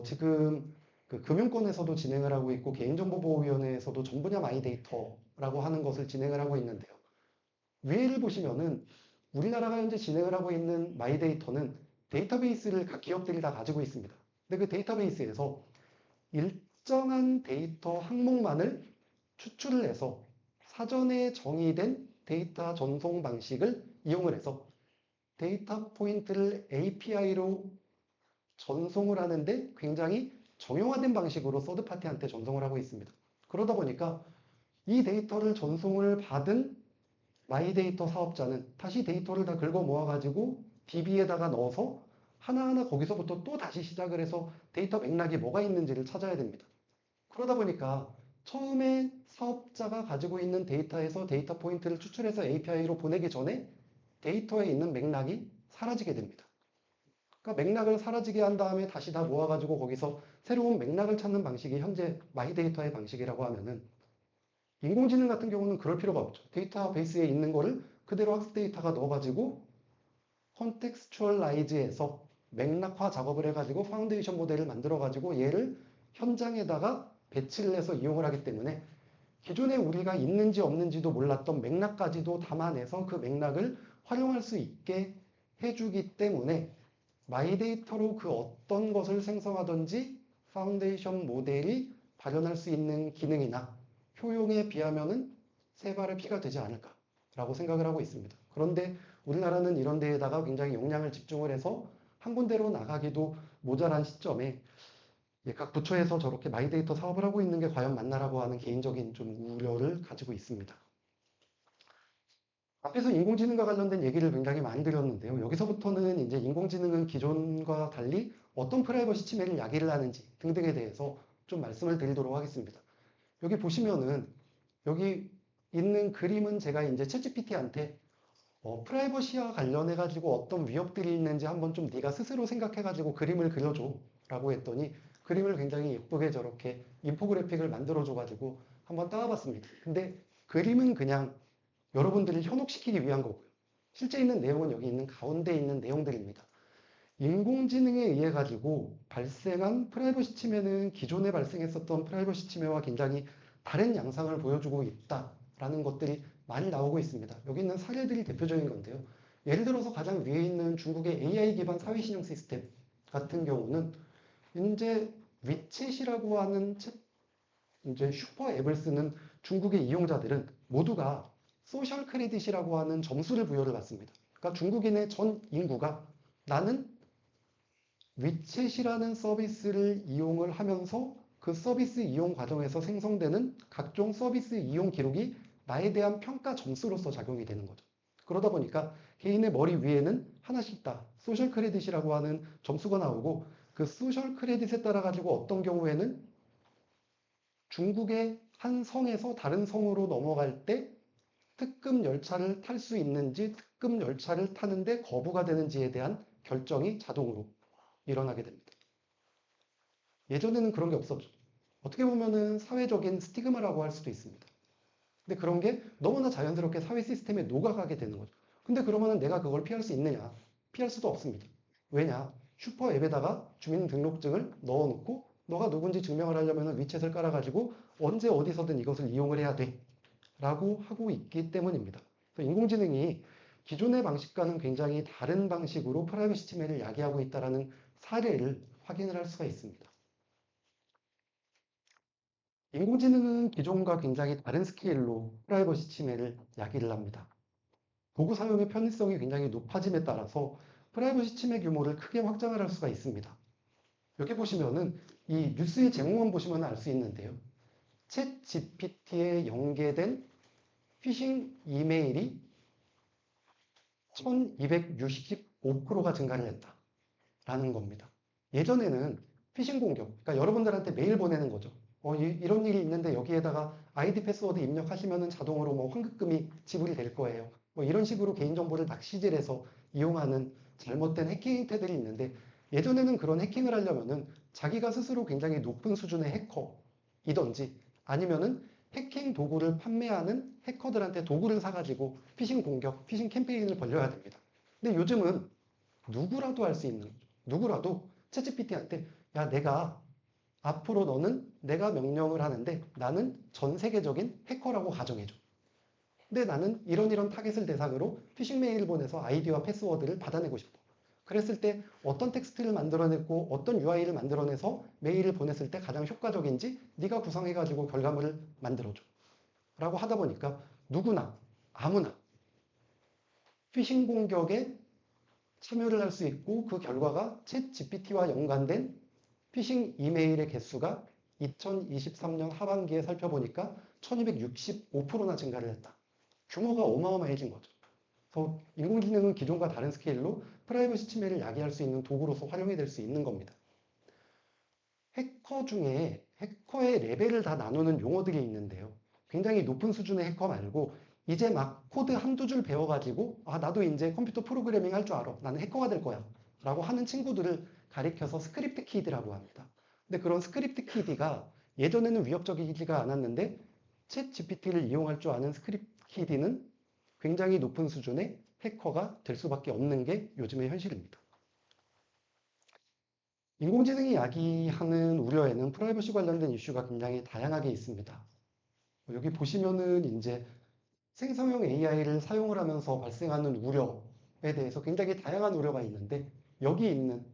지금 그 금융권에서도 진행을 하고 있고 개인정보보호위원회에서도 전 분야 마이데이터라고 하는 것을 진행을 하고 있는데요. 위에를 보시면은 우리나라가 현재 진행을 하고 있는 마이데이터는 데이터베이스를 각 기업들이 다 가지고 있습니다. 근데 그 데이터베이스에서 일정한 데이터 항목만을 추출을 해서 사전에 정의된 데이터 전송 방식을 이용을 해서 데이터 포인트를 API로 전송을 하는데 굉장히 정형화된 방식으로 서드파티한테 전송을 하고 있습니다. 그러다 보니까 이 데이터를 전송을 받은 마이데이터 사업자는 다시 데이터를 다 긁어 모아가지고 DB에다가 넣어서 하나하나 거기서부터 또 다시 시작을 해서 데이터 맥락이 뭐가 있는지를 찾아야 됩니다. 그러다 보니까 처음에 사업자가 가지고 있는 데이터에서 데이터 포인트를 추출해서 API로 보내기 전에 데이터에 있는 맥락이 사라지게 됩니다. 그러니까 맥락을 사라지게 한 다음에 다시 다 모아가지고 거기서 새로운 맥락을 찾는 방식이 현재 마이데이터의 방식이라고 하면은 인공지능 같은 경우는 그럴 필요가 없죠. 데이터베이스에 있는 거를 그대로 학습 데이터가 넣어가지고 컨텍스추얼라이즈해서 맥락화 작업을 해가지고 파운데이션 모델을 만들어가지고 얘를 현장에다가 배치를 해서 이용을 하기 때문에 기존에 우리가 있는지 없는지도 몰랐던 맥락까지도 담아내서 그 맥락을 활용할 수 있게 해주기 때문에 마이데이터로 그 어떤 것을 생성하든지 파운데이션 모델이 발현할 수 있는 기능이나 효용에 비하면은 세 발의 피가 되지 않을까라고 생각을 하고 있습니다. 그런데 우리나라는 이런 데에다가 굉장히 용량을 집중을 해서 한 군데로 나가기도 모자란 시점에 각 부처에서 저렇게 마이데이터 사업을 하고 있는 게 과연 맞나라고 하는 개인적인 좀 우려를 가지고 있습니다. 앞에서 인공지능과 관련된 얘기를 굉장히 많이 드렸는데요. 여기서부터는 이제 인공지능은 기존과 달리 어떤 프라이버시 침해를 야기를 하는지 등등에 대해서 좀 말씀을 드리도록 하겠습니다. 여기 보시면은 여기 있는 그림은 제가 이제 챗GPT한테 프라이버시와 관련해가지고 어떤 위협들이 있는지 한번 좀 네가 스스로 생각해가지고 그림을 그려줘 라고 했더니 그림을 굉장히 예쁘게 저렇게 인포그래픽을 만들어줘가지고 한번 따와봤습니다. 근데 그림은 그냥 여러분들을 현혹시키기 위한 거고요. 실제 있는 내용은 여기 있는 가운데 있는 내용들입니다. 인공지능에 의해 가지고 발생한 프라이버시 침해는 기존에 발생했었던 프라이버시 침해와 굉장히 다른 양상을 보여주고 있다라는 것들이 많이 나오고 있습니다. 여기 있는 사례들이 대표적인 건데요. 예를 들어서 가장 위에 있는 중국의 AI 기반 사회신용 시스템 같은 경우는 이제 위챗이라고 하는 이제 슈퍼 앱을 쓰는 중국의 이용자들은 모두가 소셜 크레딧이라고 하는 점수를 부여를 받습니다. 그러니까 중국인의 전 인구가 나는 위챗이라는 서비스를 이용을 하면서 그 서비스 이용 과정에서 생성되는 각종 서비스 이용 기록이 나에 대한 평가 점수로서 작용이 되는 거죠. 그러다 보니까 개인의 머리 위에는 하나씩 다 소셜 크레딧이라고 하는 점수가 나오고 그 소셜 크레딧에 따라 가지고 어떤 경우에는 중국의 한 성에서 다른 성으로 넘어갈 때 특급 열차를 탈 수 있는지 특급 열차를 타는데 거부가 되는지에 대한 결정이 자동으로 일어나게 됩니다. 예전에는 그런 게 없었죠. 어떻게 보면은 사회적인 스티그마라고 할 수도 있습니다. 근데 그런 게 너무나 자연스럽게 사회 시스템에 녹아가게 되는 거죠. 근데 그러면은 내가 그걸 피할 수 있느냐? 피할 수도 없습니다. 왜냐? 슈퍼 앱에다가 주민등록증을 넣어놓고 너가 누군지 증명을 하려면 위챗을 깔아가지고 언제 어디서든 이것을 이용을 해야 돼. 라고 하고 있기 때문입니다. 인공지능이 기존의 방식과는 굉장히 다른 방식으로 프라이버시 침해를 야기하고 있다는 사례를 확인을 할 수가 있습니다. 인공지능은 기존과 굉장히 다른 스케일로 프라이버시 침해를 야기를 합니다. 도구 사용의 편의성이 굉장히 높아짐에 따라서 프라이버시 침해 규모를 크게 확장을 할 수가 있습니다. 여기 보시면은 이 뉴스의 제목만 보시면 알 수 있는데요. 챗 GPT에 연계된 피싱 이메일이 1265%가 증가를 했다라는 겁니다. 예전에는 피싱 공격, 그러니까 여러분들한테 메일 보내는 거죠. 이런 일이 있는데 여기에다가 아이디 패스워드 입력하시면 자동으로 뭐 환급금이 지불이 될 거예요. 뭐 이런 식으로 개인정보를 낚시질해서 이용하는 잘못된 해킹 형태들이 있는데 예전에는 그런 해킹을 하려면은 자기가 스스로 굉장히 높은 수준의 해커이던지 아니면은 해킹 도구를 판매하는 해커들한테 도구를 사가지고 피싱 공격, 피싱 캠페인을 벌려야 됩니다. 근데 요즘은 누구라도 할 수 있는 거죠. 누구라도 챗GPT한테 야 내가 앞으로 너는 내가 명령을 하는데 나는 전 세계적인 해커라고 가정해줘. 근데 나는 이런 타겟을 대상으로 피싱 메일을 보내서 아이디와 패스워드를 받아내고 싶어. 그랬을 때 어떤 텍스트를 만들어내고 어떤 UI를 만들어내서 메일을 보냈을 때 가장 효과적인지 네가 구성해가지고 결과물을 만들어줘. 라고 하다 보니까 누구나, 아무나 피싱 공격에 참여를 할 수 있고 그 결과가 챗 GPT와 연관된 피싱 이메일의 개수가 2023년 하반기에 살펴보니까 1265%나 증가를 했다. 규모가 어마어마해진 거죠. 그래서 인공지능은 기존과 다른 스케일로 프라이버시 침해를 야기할 수 있는 도구로서 활용이 될 수 있는 겁니다. 해커 중에 해커의 레벨을 다 나누는 용어들이 있는데요. 굉장히 높은 수준의 해커 말고 이제 막 코드 한두 줄 배워가지고 나도 이제 컴퓨터 프로그래밍 할 줄 알아. 나는 해커가 될 거야. 라고 하는 친구들을 가리켜서 스크립트 키드라고 합니다. 근데 그런 스크립트 키드가 예전에는 위협적이지가 않았는데 챗 GPT를 이용할 줄 아는 스크립트 키드는 굉장히 높은 수준의 해커가 될 수밖에 없는 게 요즘의 현실입니다. 인공지능이 야기하는 우려에는 프라이버시 관련된 이슈가 굉장히 다양하게 있습니다. 여기 보시면은 이제 생성형 AI를 사용을 하면서 발생하는 우려에 대해서 굉장히 다양한 우려가 있는데 여기 있는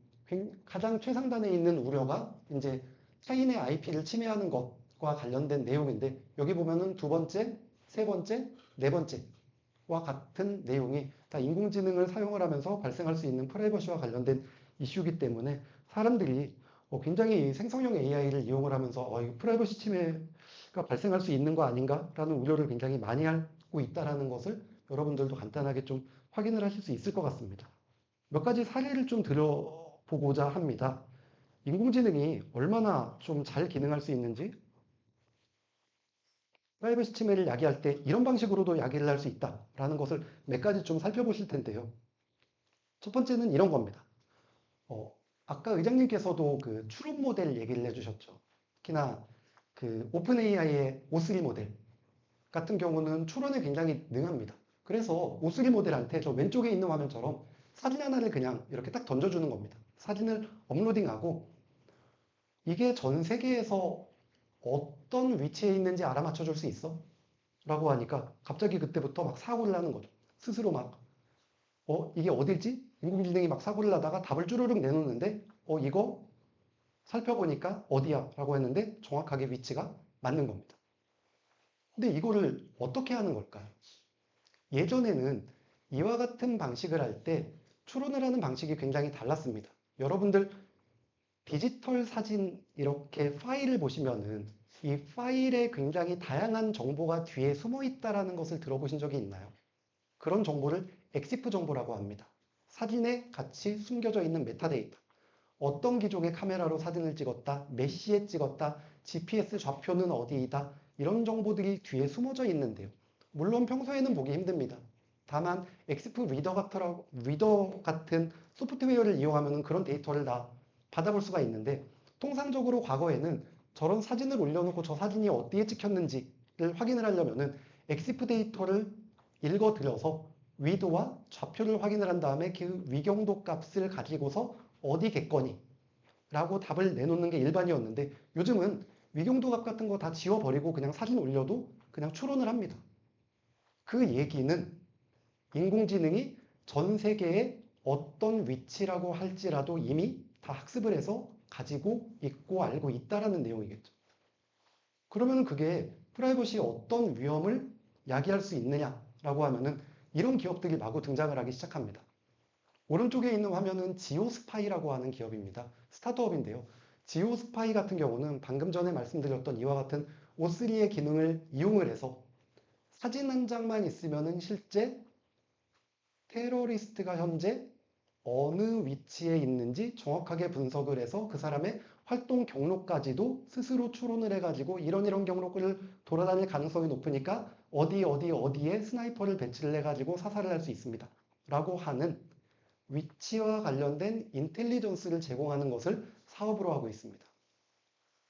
가장 최상단에 있는 우려가 이제 타인의 IP를 침해하는 것과 관련된 내용인데 여기 보면은 두 번째, 세 번째, 네 번째와 같은 내용이 다 인공지능을 사용을 하면서 발생할 수 있는 프라이버시와 관련된 이슈이기 때문에 사람들이 굉장히 생성형 AI를 이용을 하면서 이거 프라이버시 침해가 발생할 수 있는 거 아닌가라는 우려를 굉장히 많이 하고 있다는 것을 여러분들도 간단하게 좀 확인을 하실 수 있을 것 같습니다. 몇 가지 사례를 좀 들어보고자 합니다. 인공지능이 얼마나 좀 잘 기능할 수 있는지 프라이버시 침해를 야기할 때 이런 방식으로도 야기를 할 수 있다라는 것을 몇 가지 좀 살펴보실 텐데요. 첫 번째는 이런 겁니다. 아까 의장님께서도 그 추론 모델 얘기를 해주셨죠. 특히나 그 오픈 AI의 O3 모델 같은 경우는 추론에 굉장히 능합니다. 그래서 O3 모델한테 저 왼쪽에 있는 화면처럼 사진 하나를 그냥 이렇게 딱 던져주는 겁니다. 사진을 업로딩하고 이게 전 세계에서 어떤 위치에 있는지 알아맞혀 줄 수 있어? 라고 하니까 갑자기 그때부터 막 사고를 하는 거죠. 스스로 막 이게 어딜지? 인공지능이 막 사고를 하다가 답을 쭈르륵 내놓는데 이거 살펴보니까 어디야? 라고 했는데 정확하게 위치가 맞는 겁니다. 근데 이거를 어떻게 하는 걸까요? 예전에는 이와 같은 방식을 할 때 추론을 하는 방식이 굉장히 달랐습니다. 여러분들 디지털 사진 이렇게 파일을 보시면은 이 파일에 굉장히 다양한 정보가 뒤에 숨어 있다라는 것을 들어보신 적이 있나요? 그런 정보를 엑시프 정보라고 합니다. 사진에 같이 숨겨져 있는 메타데이터. 어떤 기종의 카메라로 사진을 찍었다, 몇 시에 찍었다, GPS 좌표는 어디이다, 이런 정보들이 뒤에 숨어져 있는데요. 물론 평소에는 보기 힘듭니다. 다만 엑스프 리더 같은 소프트웨어를 이용하면 그런 데이터를 다 받아볼 수가 있는데 통상적으로 과거에는 저런 사진을 올려놓고 저 사진이 어디에 찍혔는지를 확인을 하려면은 엑스프 데이터를 읽어들여서 위도와 좌표를 확인을 한 다음에 그 위경도 값을 가지고서 어디겠거니? 라고 답을 내놓는 게 일반이었는데 요즘은 위경도 값 같은 거 다 지워버리고 그냥 사진 올려도 그냥 추론을 합니다. 그 얘기는 인공지능이 전 세계에 어떤 위치라고 할지라도 이미 다 학습을 해서 가지고 있고 알고 있다라는 내용이겠죠. 그러면 그게 프라이버시에 어떤 위험을 야기할 수 있느냐라고 하면은 이런 기업들이 마구 등장을 하기 시작합니다. 오른쪽에 있는 화면은 지오스파이라고 하는 기업입니다. 스타트업인데요. 지오스파이 같은 경우는 방금 전에 말씀드렸던 이와 같은 O3의 기능을 이용을 해서 사진 한 장만 있으면은 실제 테러리스트가 현재 어느 위치에 있는지 정확하게 분석을 해서 그 사람의 활동 경로까지도 스스로 추론을 해가지고 이런 경로를 돌아다닐 가능성이 높으니까 어디에 스나이퍼를 배치를 해가지고 사살을 할 수 있습니다. 라고 하는 위치와 관련된 인텔리전스를 제공하는 것을 사업으로 하고 있습니다.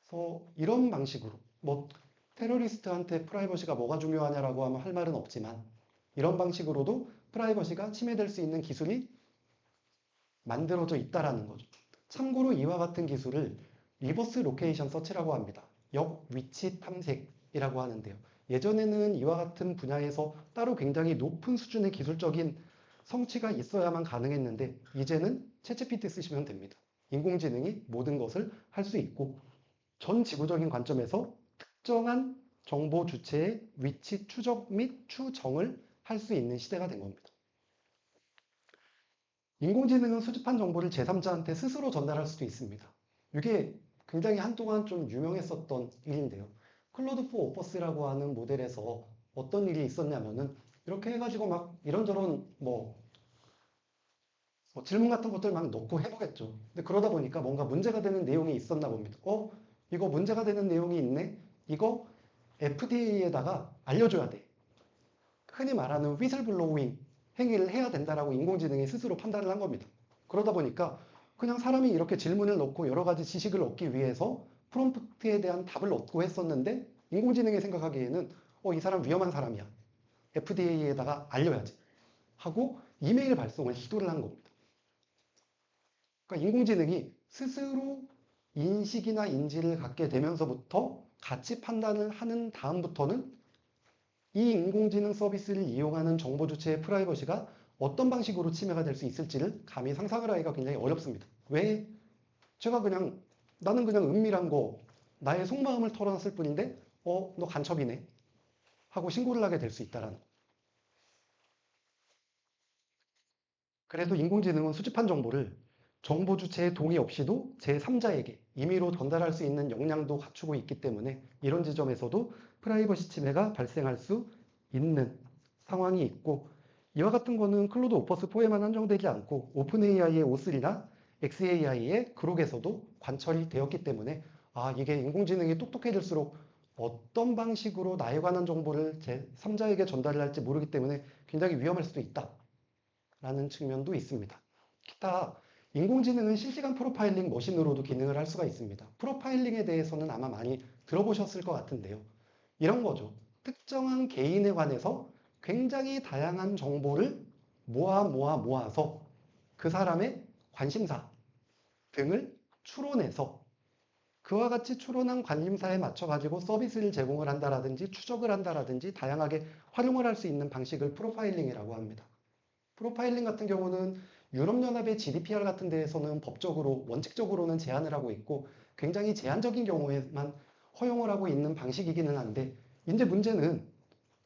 그래서 이런 방식으로 테러리스트한테 프라이버시가 뭐가 중요하냐라고 하면 할 말은 없지만 이런 방식으로도 프라이버시가 침해될 수 있는 기술이 만들어져 있다라는 거죠. 참고로 이와 같은 기술을 리버스 로케이션 서치라고 합니다. 역 위치 탐색이라고 하는데요. 예전에는 이와 같은 분야에서 따로 굉장히 높은 수준의 기술적인 성취가 있어야만 가능했는데 이제는 챗GPT 쓰시면 됩니다. 인공지능이 모든 것을 할 수 있고 전 지구적인 관점에서 특정한 정보 주체의 위치 추적 및 추정을 할 수 있는 시대가 된 겁니다. 인공지능은 수집한 정보를 제3자한테 스스로 전달할 수도 있습니다. 이게 굉장히 한동안 좀 유명했었던 일인데요. 클로드 포 오퍼스라고 하는 모델에서 어떤 일이 있었냐면은 이렇게 해가지고 막 이런저런 질문 같은 것들 막 넣고 해보겠죠. 근데 그러다 보니까 뭔가 문제가 되는 내용이 있었나 봅니다. 이거 문제가 되는 내용이 있네? 이거 FDA에다가 알려줘야 돼. 흔히 말하는 위슬블로잉 행위를 해야 된다라고 인공지능이 스스로 판단을 한 겁니다. 그러다 보니까 그냥 사람이 이렇게 질문을 넣고 여러 가지 지식을 얻기 위해서 프롬프트에 대한 답을 얻고 했었는데 인공지능이 생각하기에는 이 사람 위험한 사람이야. FDA에다가 알려야지. 하고 이메일 발송을 시도를 한 겁니다. 그러니까 인공지능이 스스로 인식이나 인지를 갖게 되면서부터 가치 판단을 하는 다음부터는 이 인공지능 서비스를 이용하는 정보 주체의 프라이버시가 어떤 방식으로 침해가 될 수 있을지를 감히 상상을 하기가 굉장히 어렵습니다. 왜? 제가 나는 그냥 은밀한 거, 나의 속마음을 털어놨을 뿐인데, 너 간첩이네. 하고 신고를 하게 될 수 있다라는 거. 그래서 인공지능은 수집한 정보를 정보 주체의 동의 없이도 제3자에게 임의로 전달할 수 있는 역량도 갖추고 있기 때문에 이런 지점에서도 프라이버시 침해가 발생할 수 있는 상황이 있고 이와 같은 거는 클로드 오퍼스 4에만 한정되지 않고 오픈 AI의 O3나 XAI의 그록에서도 관철이 되었기 때문에 이게 인공지능이 똑똑해질수록 어떤 방식으로 나에 관한 정보를 제3자에게 전달을 할지 모르기 때문에 굉장히 위험할 수도 있다라는 측면도 있습니다. 기타 인공지능은 실시간 프로파일링 머신으로도 기능을 할 수가 있습니다. 프로파일링에 대해서는 아마 많이 들어보셨을 것 같은데요. 이런 거죠. 특정한 개인에 관해서 굉장히 다양한 정보를 모아서 그 사람의 관심사 등을 추론해서 그와 같이 추론한 관심사에 맞춰 가지고 서비스를 제공을 한다라든지 추적을 한다라든지 다양하게 활용을 할 수 있는 방식을 프로파일링이라고 합니다. 프로파일링 같은 경우는 유럽연합의 GDPR 같은 데에서는 법적으로 원칙적으로는 제한을 하고 있고 굉장히 제한적인 경우에만 허용을 하고 있는 방식이기는 한데 이제 문제는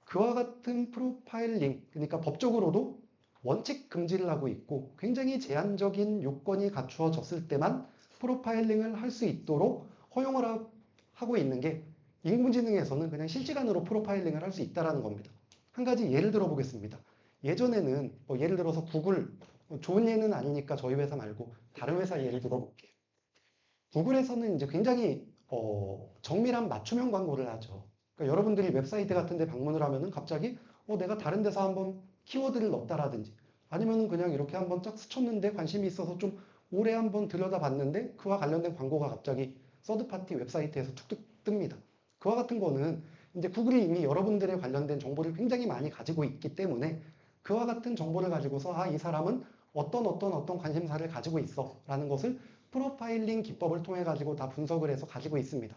그와 같은 프로파일링 그러니까 법적으로도 원칙 금지를 하고 있고 굉장히 제한적인 요건이 갖추어졌을 때만 프로파일링을 할 수 있도록 허용을 하고 있는 게 인공지능에서는 그냥 실시간으로 프로파일링을 할 수 있다는 겁니다. 한 가지 예를 들어 보겠습니다. 예전에는 예를 들어서 구글 좋은 예는 아니니까 저희 회사 말고 다른 회사 예를 들어볼게요. 구글에서는 이제 굉장히 정밀한 맞춤형 광고를 하죠. 그러니까 여러분들이 웹사이트 같은 데 방문을 하면은 갑자기 내가 다른 데서 한번 키워드를 넣었다라든지 아니면은 그냥 이렇게 한번 쫙 스쳤는데 관심이 있어서 좀 오래 한번 들여다봤는데 그와 관련된 광고가 갑자기 서드파티 웹사이트에서 툭툭 뜹니다. 그와 같은 거는 이제 구글이 이미 여러분들에 관련된 정보를 굉장히 많이 가지고 있기 때문에 그와 같은 정보를 가지고서 이 사람은 어떤 관심사를 가지고 있어 라는 것을 프로파일링 기법을 통해 가지고 다 분석을 해서 가지고 있습니다.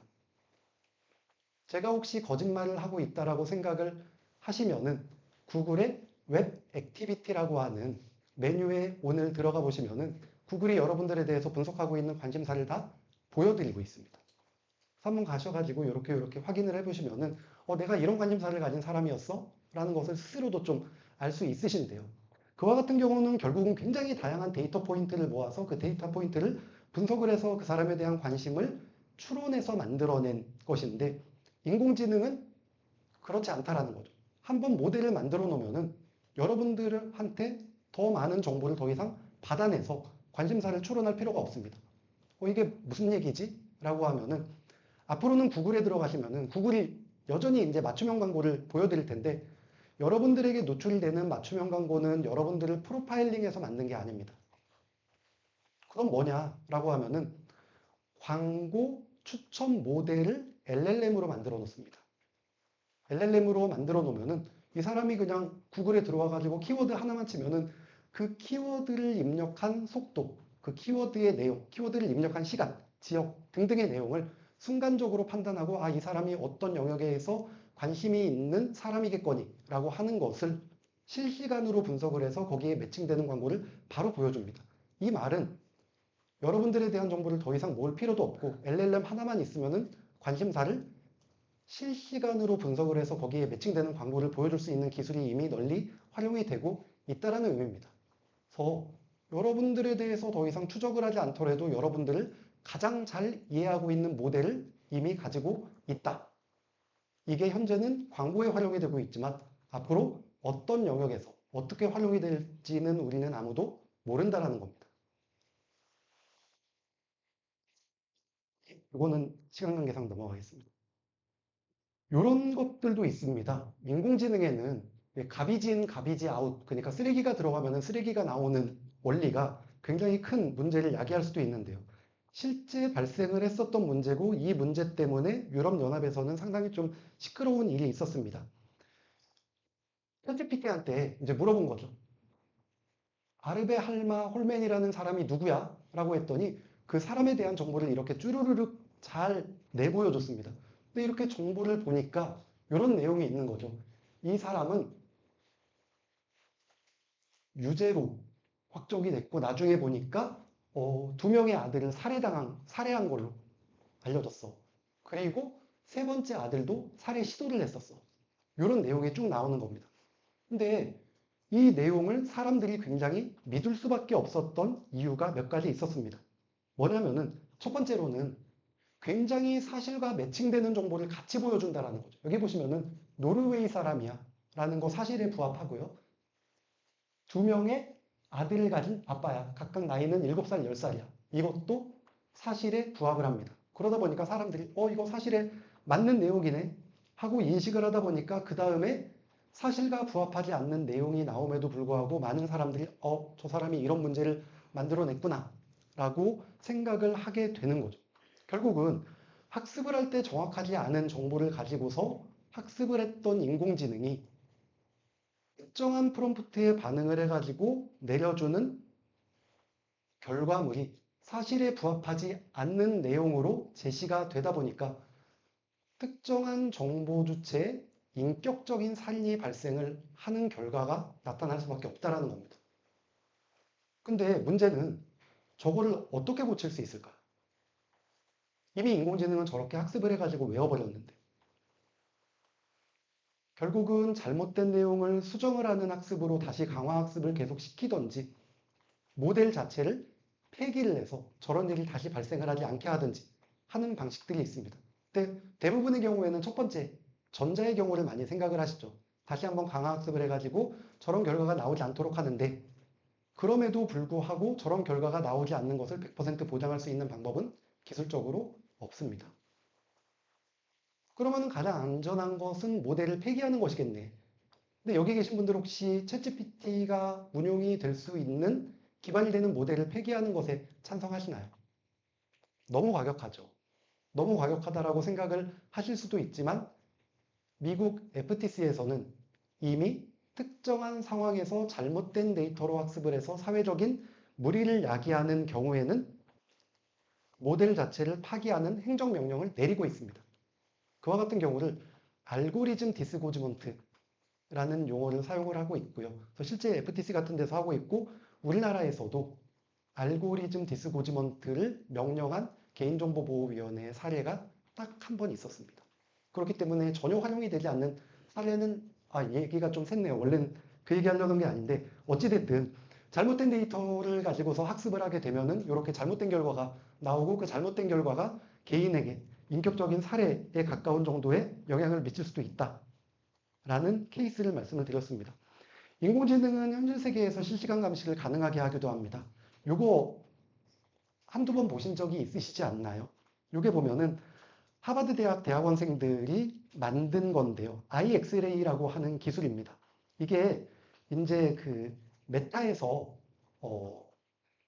제가 혹시 거짓말을 하고 있다라고 생각을 하시면은 구글의 웹 액티비티라고 하는 메뉴에 오늘 들어가 보시면은 구글이 여러분들에 대해서 분석하고 있는 관심사를 다 보여드리고 있습니다. 한번 가셔가지고 이렇게 확인을 해보시면은 내가 이런 관심사를 가진 사람이었어? 라는 것을 스스로도 좀 알 수 있으신데요. 그와 같은 경우는 결국은 굉장히 다양한 데이터 포인트를 모아서 그 데이터 포인트를 분석을 해서 그 사람에 대한 관심을 추론해서 만들어낸 것인데 인공지능은 그렇지 않다라는 거죠. 한번 모델을 만들어 놓으면은 여러분들한테 더 많은 정보를 더 이상 받아내서 관심사를 추론할 필요가 없습니다. 이게 무슨 얘기지? 라고 하면은 앞으로는 구글에 들어가시면은 구글이 여전히 이제 맞춤형 광고를 보여드릴 텐데 여러분들에게 노출되는 맞춤형 광고는 여러분들을 프로파일링해서 만든 게 아닙니다. 그럼 뭐냐라고 하면은 광고 추천 모델을 LLM으로 만들어 놓습니다. LLM으로 만들어 놓으면은 이 사람이 그냥 구글에 들어와 가지고 키워드 하나만 치면은 그 키워드를 입력한 속도, 그 키워드의 내용, 키워드를 입력한 시간, 지역 등등의 내용을 순간적으로 판단하고 이 사람이 어떤 영역에서 관심이 있는 사람이겠거니라고 하는 것을 실시간으로 분석을 해서 거기에 매칭되는 광고를 바로 보여줍니다. 이 말은 여러분들에 대한 정보를 더 이상 모을 필요도 없고 LLM 하나만 있으면은 관심사를 실시간으로 분석을 해서 거기에 매칭되는 광고를 보여줄 수 있는 기술이 이미 널리 활용이 되고 있다는 의미입니다. 그래서 여러분들에 대해서 더 이상 추적을 하지 않더라도 여러분들을 가장 잘 이해하고 있는 모델을 이미 가지고 있다. 이게 현재는 광고에 활용이 되고 있지만 앞으로 어떤 영역에서 어떻게 활용이 될지는 우리는 아무도 모른다라는 겁니다. 이거는 시간 관계상 넘어가겠습니다. 이런 것들도 있습니다. 인공지능에는 갑이지 인, 갑이지 아웃, 그러니까 쓰레기가 들어가면 쓰레기가 나오는 원리가 굉장히 큰 문제를 야기할 수도 있는데요. 실제 발생을 했었던 문제고 이 문제 때문에 유럽연합에서는 상당히 좀 시끄러운 일이 있었습니다. 챗GPT한테 이제 물어본 거죠. 아르베 할마 홀맨이라는 사람이 누구야? 라고 했더니 그 사람에 대한 정보를 이렇게 쭈루루룩 잘 내보여줬습니다. 근데 이렇게 정보를 보니까 이런 내용이 있는 거죠. 이 사람은 유죄로 확정이 됐고 나중에 보니까 2명의 아들을 살해한 걸로 알려졌어. 그리고 세 번째 아들도 살해 시도를 했었어. 이런 내용이 쭉 나오는 겁니다. 근데 이 내용을 사람들이 굉장히 믿을 수밖에 없었던 이유가 몇 가지 있었습니다. 뭐냐면은 첫 번째로는 굉장히 사실과 매칭되는 정보를 같이 보여준다라는 거죠. 여기 보시면은 노르웨이 사람이야 라는 거 사실에 부합하고요. 2명의 아들을 가진 아빠야. 각각 나이는 7살, 10살이야. 이것도 사실에 부합을 합니다. 그러다 보니까 사람들이 이거 사실에 맞는 내용이네 하고 인식을 하다 보니까 그 다음에 사실과 부합하지 않는 내용이 나옴에도 불구하고 많은 사람들이 저 사람이 이런 문제를 만들어냈구나 라고 생각을 하게 되는 거죠. 결국은 학습을 할 때 정확하지 않은 정보를 가지고서 학습을 했던 인공지능이 특정한 프롬프트에 반응을 해가지고 내려주는 결과물이 사실에 부합하지 않는 내용으로 제시가 되다 보니까 특정한 정보 주체에 인격적인 살인이 발생을 하는 결과가 나타날 수밖에 없다는 겁니다. 근데 문제는 저거를 어떻게 고칠 수 있을까요? 이미 인공지능은 저렇게 학습을 해가지고 외워버렸는데 결국은 잘못된 내용을 수정을 하는 학습으로 다시 강화 학습을 계속 시키던지 모델 자체를 폐기를 해서 저런 일이 다시 발생을 하지 않게 하든지 하는 방식들이 있습니다. 근데 대부분의 경우에는 첫 번째, 전자의 경우를 많이 생각을 하시죠. 다시 한번 강화 학습을 해가지고 저런 결과가 나오지 않도록 하는데 그럼에도 불구하고 저런 결과가 나오지 않는 것을 100% 보장할 수 있는 방법은 기술적으로 없습니다. 그러면 가장 안전한 것은 모델을 폐기하는 것이겠네. 근데 여기 계신 분들 혹시 챗GPT가 운용이 될 수 있는 기반이 되는 모델을 폐기하는 것에 찬성하시나요? 너무 과격하죠. 너무 과격하다라고 생각을 하실 수도 있지만 미국 FTC에서는 이미 특정한 상황에서 잘못된 데이터로 학습을 해서 사회적인 무리를 야기하는 경우에는 모델 자체를 파기하는 행정명령을 내리고 있습니다. 그와 같은 경우를 알고리즘 디스고즈먼트라는 용어를 사용을 하고 있고요. 그래서 실제 FTC 같은 데서 하고 있고 우리나라에서도 알고리즘 디스고즈먼트를 명령한 개인정보보호위원회의 사례가 딱 한 번 있었습니다. 그렇기 때문에 전혀 활용이 되지 않는 사례는 얘기가 좀 샜네요. 원래는 그 얘기 하려던 게 아닌데 어찌됐든 잘못된 데이터를 가지고서 학습을 하게 되면은 이렇게 잘못된 결과가 나오고 그 잘못된 결과가 개인에게 인격적인 살해에 가까운 정도의 영향을 미칠 수도 있다라는 케이스를 말씀을 드렸습니다. 인공지능은 현실 세계에서 실시간 감식을 가능하게 하기도 합니다. 요거 한두 번 보신 적이 있으시지 않나요? 요게 보면은 하버드 대학 대학원생들이 만든 건데요. iXray라고 하는 기술입니다. 이게 이제 그 메타에서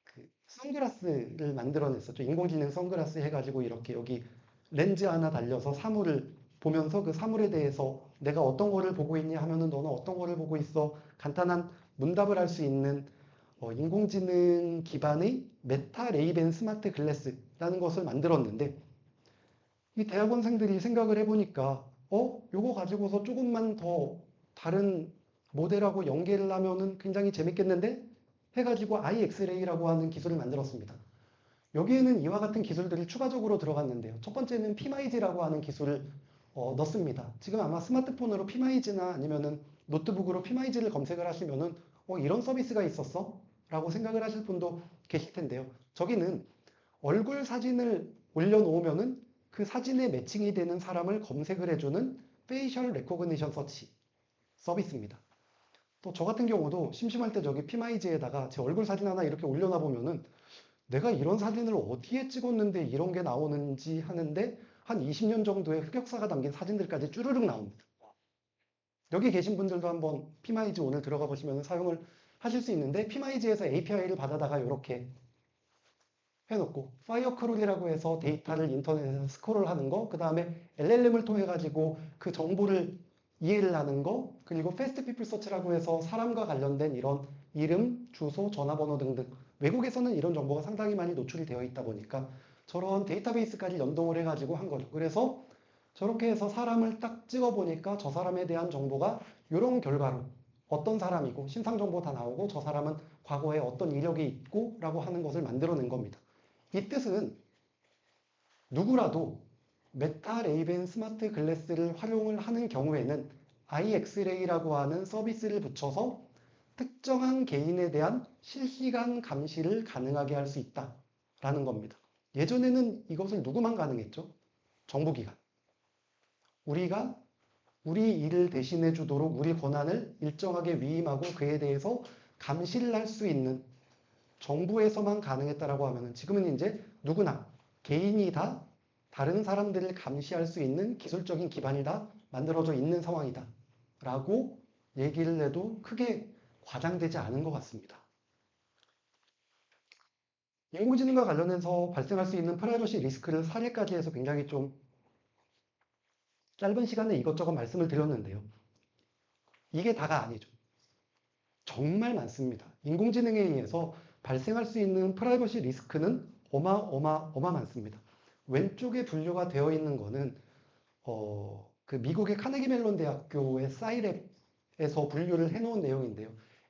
그 선글라스를 만들어냈었죠. 인공지능 선글라스 해가지고 이렇게 여기 렌즈 하나 달려서 사물을 보면서 그 사물에 대해서 내가 어떤 거를 보고 있냐 하면은 너는 어떤 거를 보고 있어. 간단한 문답을 할 수 있는 인공지능 기반의 메타 레이벤 스마트 글래스라는 것을 만들었는데 이 대학원생들이 생각을 해보니까 요거 가지고서 조금만 더 다른 모델하고 연계를 하면은 굉장히 재밌겠는데? 해가지고 iXray라고 하는 기술을 만들었습니다. 여기에는 이와 같은 기술들이 추가적으로 들어갔는데요. 첫 번째는 PMIG라고 하는 기술을 넣습니다. 지금 아마 스마트폰으로 PMIG나 아니면은 노트북으로 PMIG를 검색을 하시면은 이런 서비스가 있었어? 라고 생각을 하실 분도 계실 텐데요. 저기는 얼굴 사진을 올려놓으면은 그 사진에 매칭이 되는 사람을 검색을 해주는 페이셜 레코그니션 서치 서비스입니다. 또 저 같은 경우도 심심할 때 저기 PMIG에다가 제 얼굴 사진 하나 이렇게 올려놔 보면은 내가 이런 사진을 어디에 찍었는데 이런 게 나오는지 하는데 한 20년 정도의 흑역사가 담긴 사진들까지 쭈르륵 나옵니다. 여기 계신 분들도 한번 PMIG 오늘 들어가 보시면 사용을 하실 수 있는데 PMIG에서 API를 받아다가 이렇게 해놓고 파이어크롤이라고 해서 데이터를 인터넷에서 스크롤 하는 거, 그 다음에 LLM을 통해 가지고 그 정보를 이해를 하는 거, 그리고 패스트 피플 서치라고 해서 사람과 관련된 이런 이름, 주소, 전화번호 등등 외국에서는 이런 정보가 상당히 많이 노출이 되어 있다 보니까 저런 데이터베이스까지 연동을 해가지고 한 거죠. 그래서 저렇게 해서 사람을 딱 찍어 보니까 저 사람에 대한 정보가 이런 결과로 어떤 사람이고 신상 정보 다 나오고 저 사람은 과거에 어떤 이력이 있고 라고 하는 것을 만들어낸 겁니다. 이 뜻은 누구라도 메타 레이벤 스마트 글래스를 활용을 하는 경우에는 iXray라고 하는 서비스를 붙여서 특정한 개인에 대한 실시간 감시를 가능하게 할 수 있다라는 겁니다. 예전에는 이것을 누구만 가능했죠? 정부기관. 우리가 우리 일을 대신해 주도록 우리 권한을 일정하게 위임하고 그에 대해서 감시를 할 수 있는 정부에서만 가능했다라고 하면 지금은 이제 누구나 개인이 다 다른 사람들을 감시할 수 있는 기술적인 기반이 다 만들어져 있는 상황이다 라고 얘기를 해도 크게 과장되지 않은 것 같습니다. 인공지능과 관련해서 발생할 수 있는 프라이버시 리스크를 사례까지 해서 굉장히 좀 짧은 시간에 이것저것 말씀을 드렸는데요. 이게 다가 아니죠. 정말 많습니다. 인공지능에 의해서 발생할 수 있는 프라이버시 리스크는 어마 많습니다. 왼쪽에 분류가 되어 있는 거는 그 미국의 카네기 멜론 대학교의 사이랩에서 분류를 해놓은 내용인데요.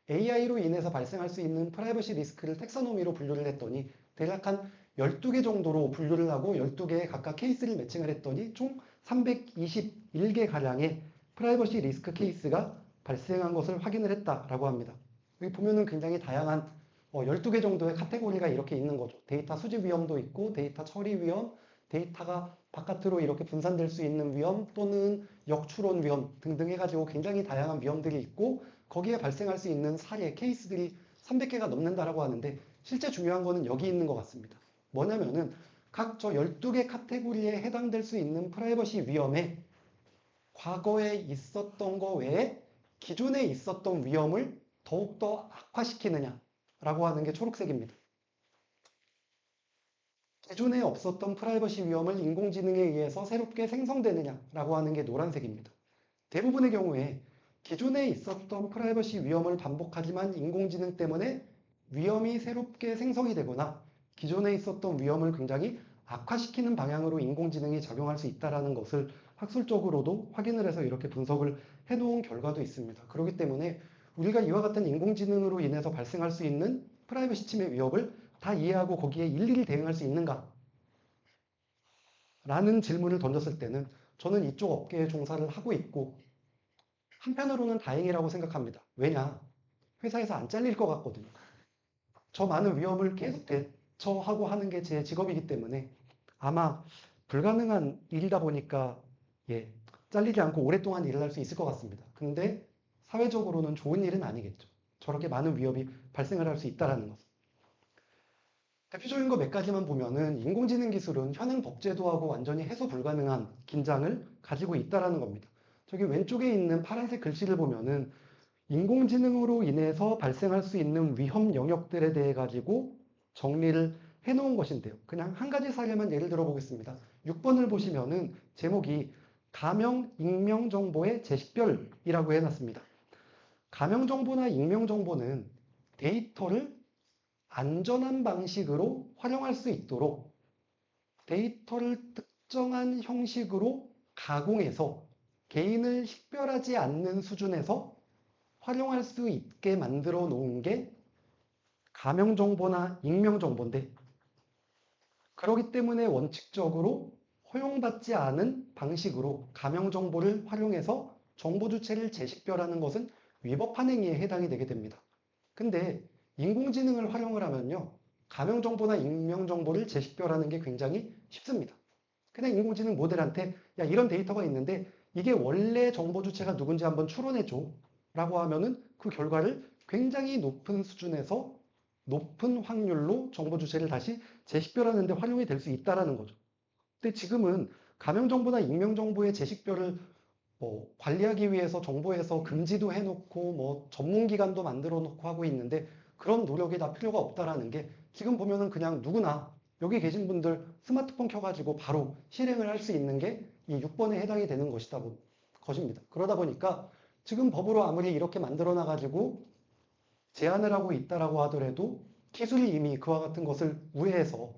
AI로 인해서 발생할 수 있는 프라이버시 리스크를 텍사노미로 분류를 했더니 대략 한 12개 정도로 분류를 하고 12개의 각각 케이스를 매칭을 했더니 총 321개 가량의 프라이버시 리스크 케이스가 발생한 것을 확인을 했다라고 합니다. 여기 보면은 굉장히 다양한 12개 정도의 카테고리가 이렇게 있는 거죠. 데이터 수집 위험도 있고 데이터 처리 위험, 데이터가 바깥으로 이렇게 분산될 수 있는 위험 또는 역추론 위험 등등 해가지고 굉장히 다양한 위험들이 있고 거기에 발생할 수 있는 사례, 케이스들이 300개가 넘는다라고 하는데 실제 중요한 거는 여기 있는 것 같습니다. 뭐냐면은 각 저 12개 카테고리에 해당될 수 있는 프라이버시 위험에 과거에 있었던 거 외에 기존에 있었던 위험을 더욱더 악화시키느냐라고 하는 게 초록색입니다. 기존에 없었던 프라이버시 위험을 인공지능에 의해서 새롭게 생성되느냐라고 하는 게 노란색입니다. 대부분의 경우에 기존에 있었던 프라이버시 위험을 반복하지만 인공지능 때문에 위험이 새롭게 생성이 되거나 기존에 있었던 위험을 굉장히 악화시키는 방향으로 인공지능이 작용할 수 있다는 것을 학술적으로도 확인을 해서 이렇게 분석을 해놓은 결과도 있습니다. 그렇기 때문에 우리가 이와 같은 인공지능으로 인해서 발생할 수 있는 프라이버시 침해 위협을 다 이해하고 거기에 일일이 대응할 수 있는가? 라는 질문을 던졌을 때는 저는 이쪽 업계에 종사를 하고 있고 한편으로는 다행이라고 생각합니다. 왜냐? 회사에서 안 잘릴 것 같거든요. 저 많은 위험을 계속 대처하고 하는 게 제 직업이기 때문에 아마 불가능한 일이다 보니까 예, 잘리지 않고 오랫동안 일을 할 수 있을 것 같습니다. 근데 사회적으로는 좋은 일은 아니겠죠. 저렇게 많은 위협이 발생을 할 수 있다는 것. 대표적인 거 몇 가지만 보면은 인공지능 기술은 현행 법제도하고 완전히 해소 불가능한 긴장을 가지고 있다는 겁니다. 저기 왼쪽에 있는 파란색 글씨를 보면은 인공지능으로 인해서 발생할 수 있는 위험 영역들에 대해 가지고 정리를 해놓은 것인데요. 그냥 한 가지 사례만 예를 들어 보겠습니다. 6번을 보시면은 제목이 가명, 익명 정보의 재식별이라고 해놨습니다. 가명 정보나 익명 정보는 데이터를 안전한 방식으로 활용할 수 있도록 데이터를 특정한 형식으로 가공해서 개인을 식별하지 않는 수준에서 활용할 수 있게 만들어 놓은 게 가명정보나 익명정보인데, 그렇기 때문에 원칙적으로 허용받지 않은 방식으로 가명정보를 활용해서 정보 주체를 재식별하는 것은 위법한 행위에 해당이 되게 됩니다. 근데 인공지능을 활용을 하면요, 가명정보나 익명정보를 재식별하는 게 굉장히 쉽습니다. 그냥 인공지능 모델한테 야, 이런 데이터가 있는데 이게 원래 정보 주체가 누군지 한번 추론해줘 라고 하면은 그 결과를 굉장히 높은 수준에서 높은 확률로 정보 주체를 다시 재식별하는 데 활용이 될 수 있다는 거죠. 근데 지금은 가명정보나 익명정보의 재식별을 관리하기 위해서 정부에서 금지도 해놓고 전문기관도 만들어 놓고 하고 있는데 그런 노력이 다 필요가 없다라는 게 지금 보면은 그냥 누구나 여기 계신 분들 스마트폰 켜가지고 바로 실행을 할 수 있는 게 이 6번에 해당이 되는 것입니다. 그러다 보니까 지금 법으로 아무리 이렇게 만들어 놔가지고 제한을 하고 있다라고 하더라도 기술이 이미 그와 같은 것을 우회해서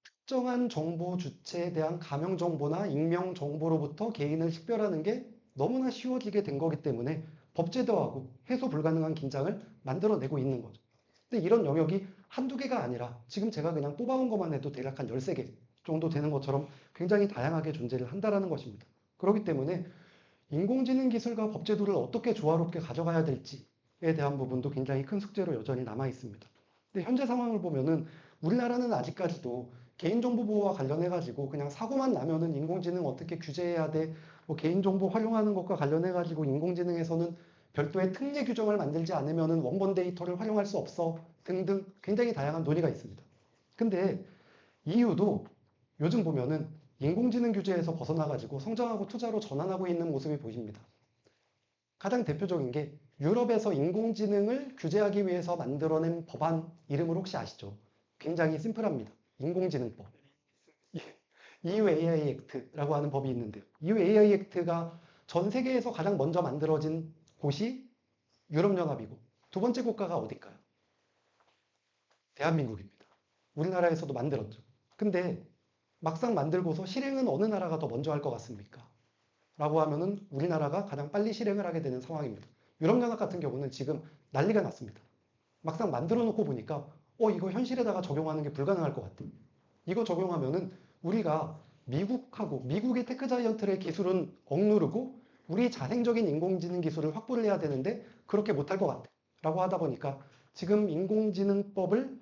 특정한 정보 주체에 대한 가명 정보나 익명 정보로부터 개인을 식별하는 게 너무나 쉬워지게 된 거기 때문에 법제도하고 해소 불가능한 긴장을 만들어내고 있는 거죠. 근데 이런 영역이 한두 개가 아니라 지금 제가 그냥 뽑아온 것만 해도 대략 한 13개 정도 되는 것처럼 굉장히 다양하게 존재를 한다는 것입니다. 그렇기 때문에 인공지능 기술과 법제도를 어떻게 조화롭게 가져가야 될지에 대한 부분도 굉장히 큰 숙제로 여전히 남아 있습니다. 근데 현재 상황을 보면은 우리나라는 아직까지도 개인정보 보호와 관련해가지고 그냥 사고만 나면은 인공지능 어떻게 규제해야 돼, 개인정보 활용하는 것과 관련해가지고 인공지능에서는 별도의 특례 규정을 만들지 않으면은 원본 데이터를 활용할 수 없어 등등 굉장히 다양한 논의가 있습니다. 근데 EU도 요즘 보면은 인공지능 규제에서 벗어나가지고 성장하고 투자로 전환하고 있는 모습이 보입니다. 가장 대표적인 게 유럽에서 인공지능을 규제하기 위해서 만들어낸 법안 이름을 혹시 아시죠? 굉장히 심플합니다. 인공지능법. EU AI 액트라고 하는 법이 있는데요. EU AI 액트가 전 세계에서 가장 먼저 만들어진 곳이 유럽연합이고 두 번째 국가가 어딜까요? 대한민국입니다. 우리나라에서도 만들었죠. 근데 막상 만들고서 실행은 어느 나라가 더 먼저 할 것 같습니까? 라고 하면은 우리나라가 가장 빨리 실행을 하게 되는 상황입니다. 유럽연합 같은 경우는 지금 난리가 났습니다. 막상 만들어 놓고 보니까 이거 현실에다가 적용하는 게 불가능할 것 같아. 이거 적용하면은 우리가 미국의 테크 자이언트의 기술은 억누르고 우리 자생적인 인공지능 기술을 확보를 해야 되는데 그렇게 못할 것 같아. 라고 하다 보니까 지금 인공지능법을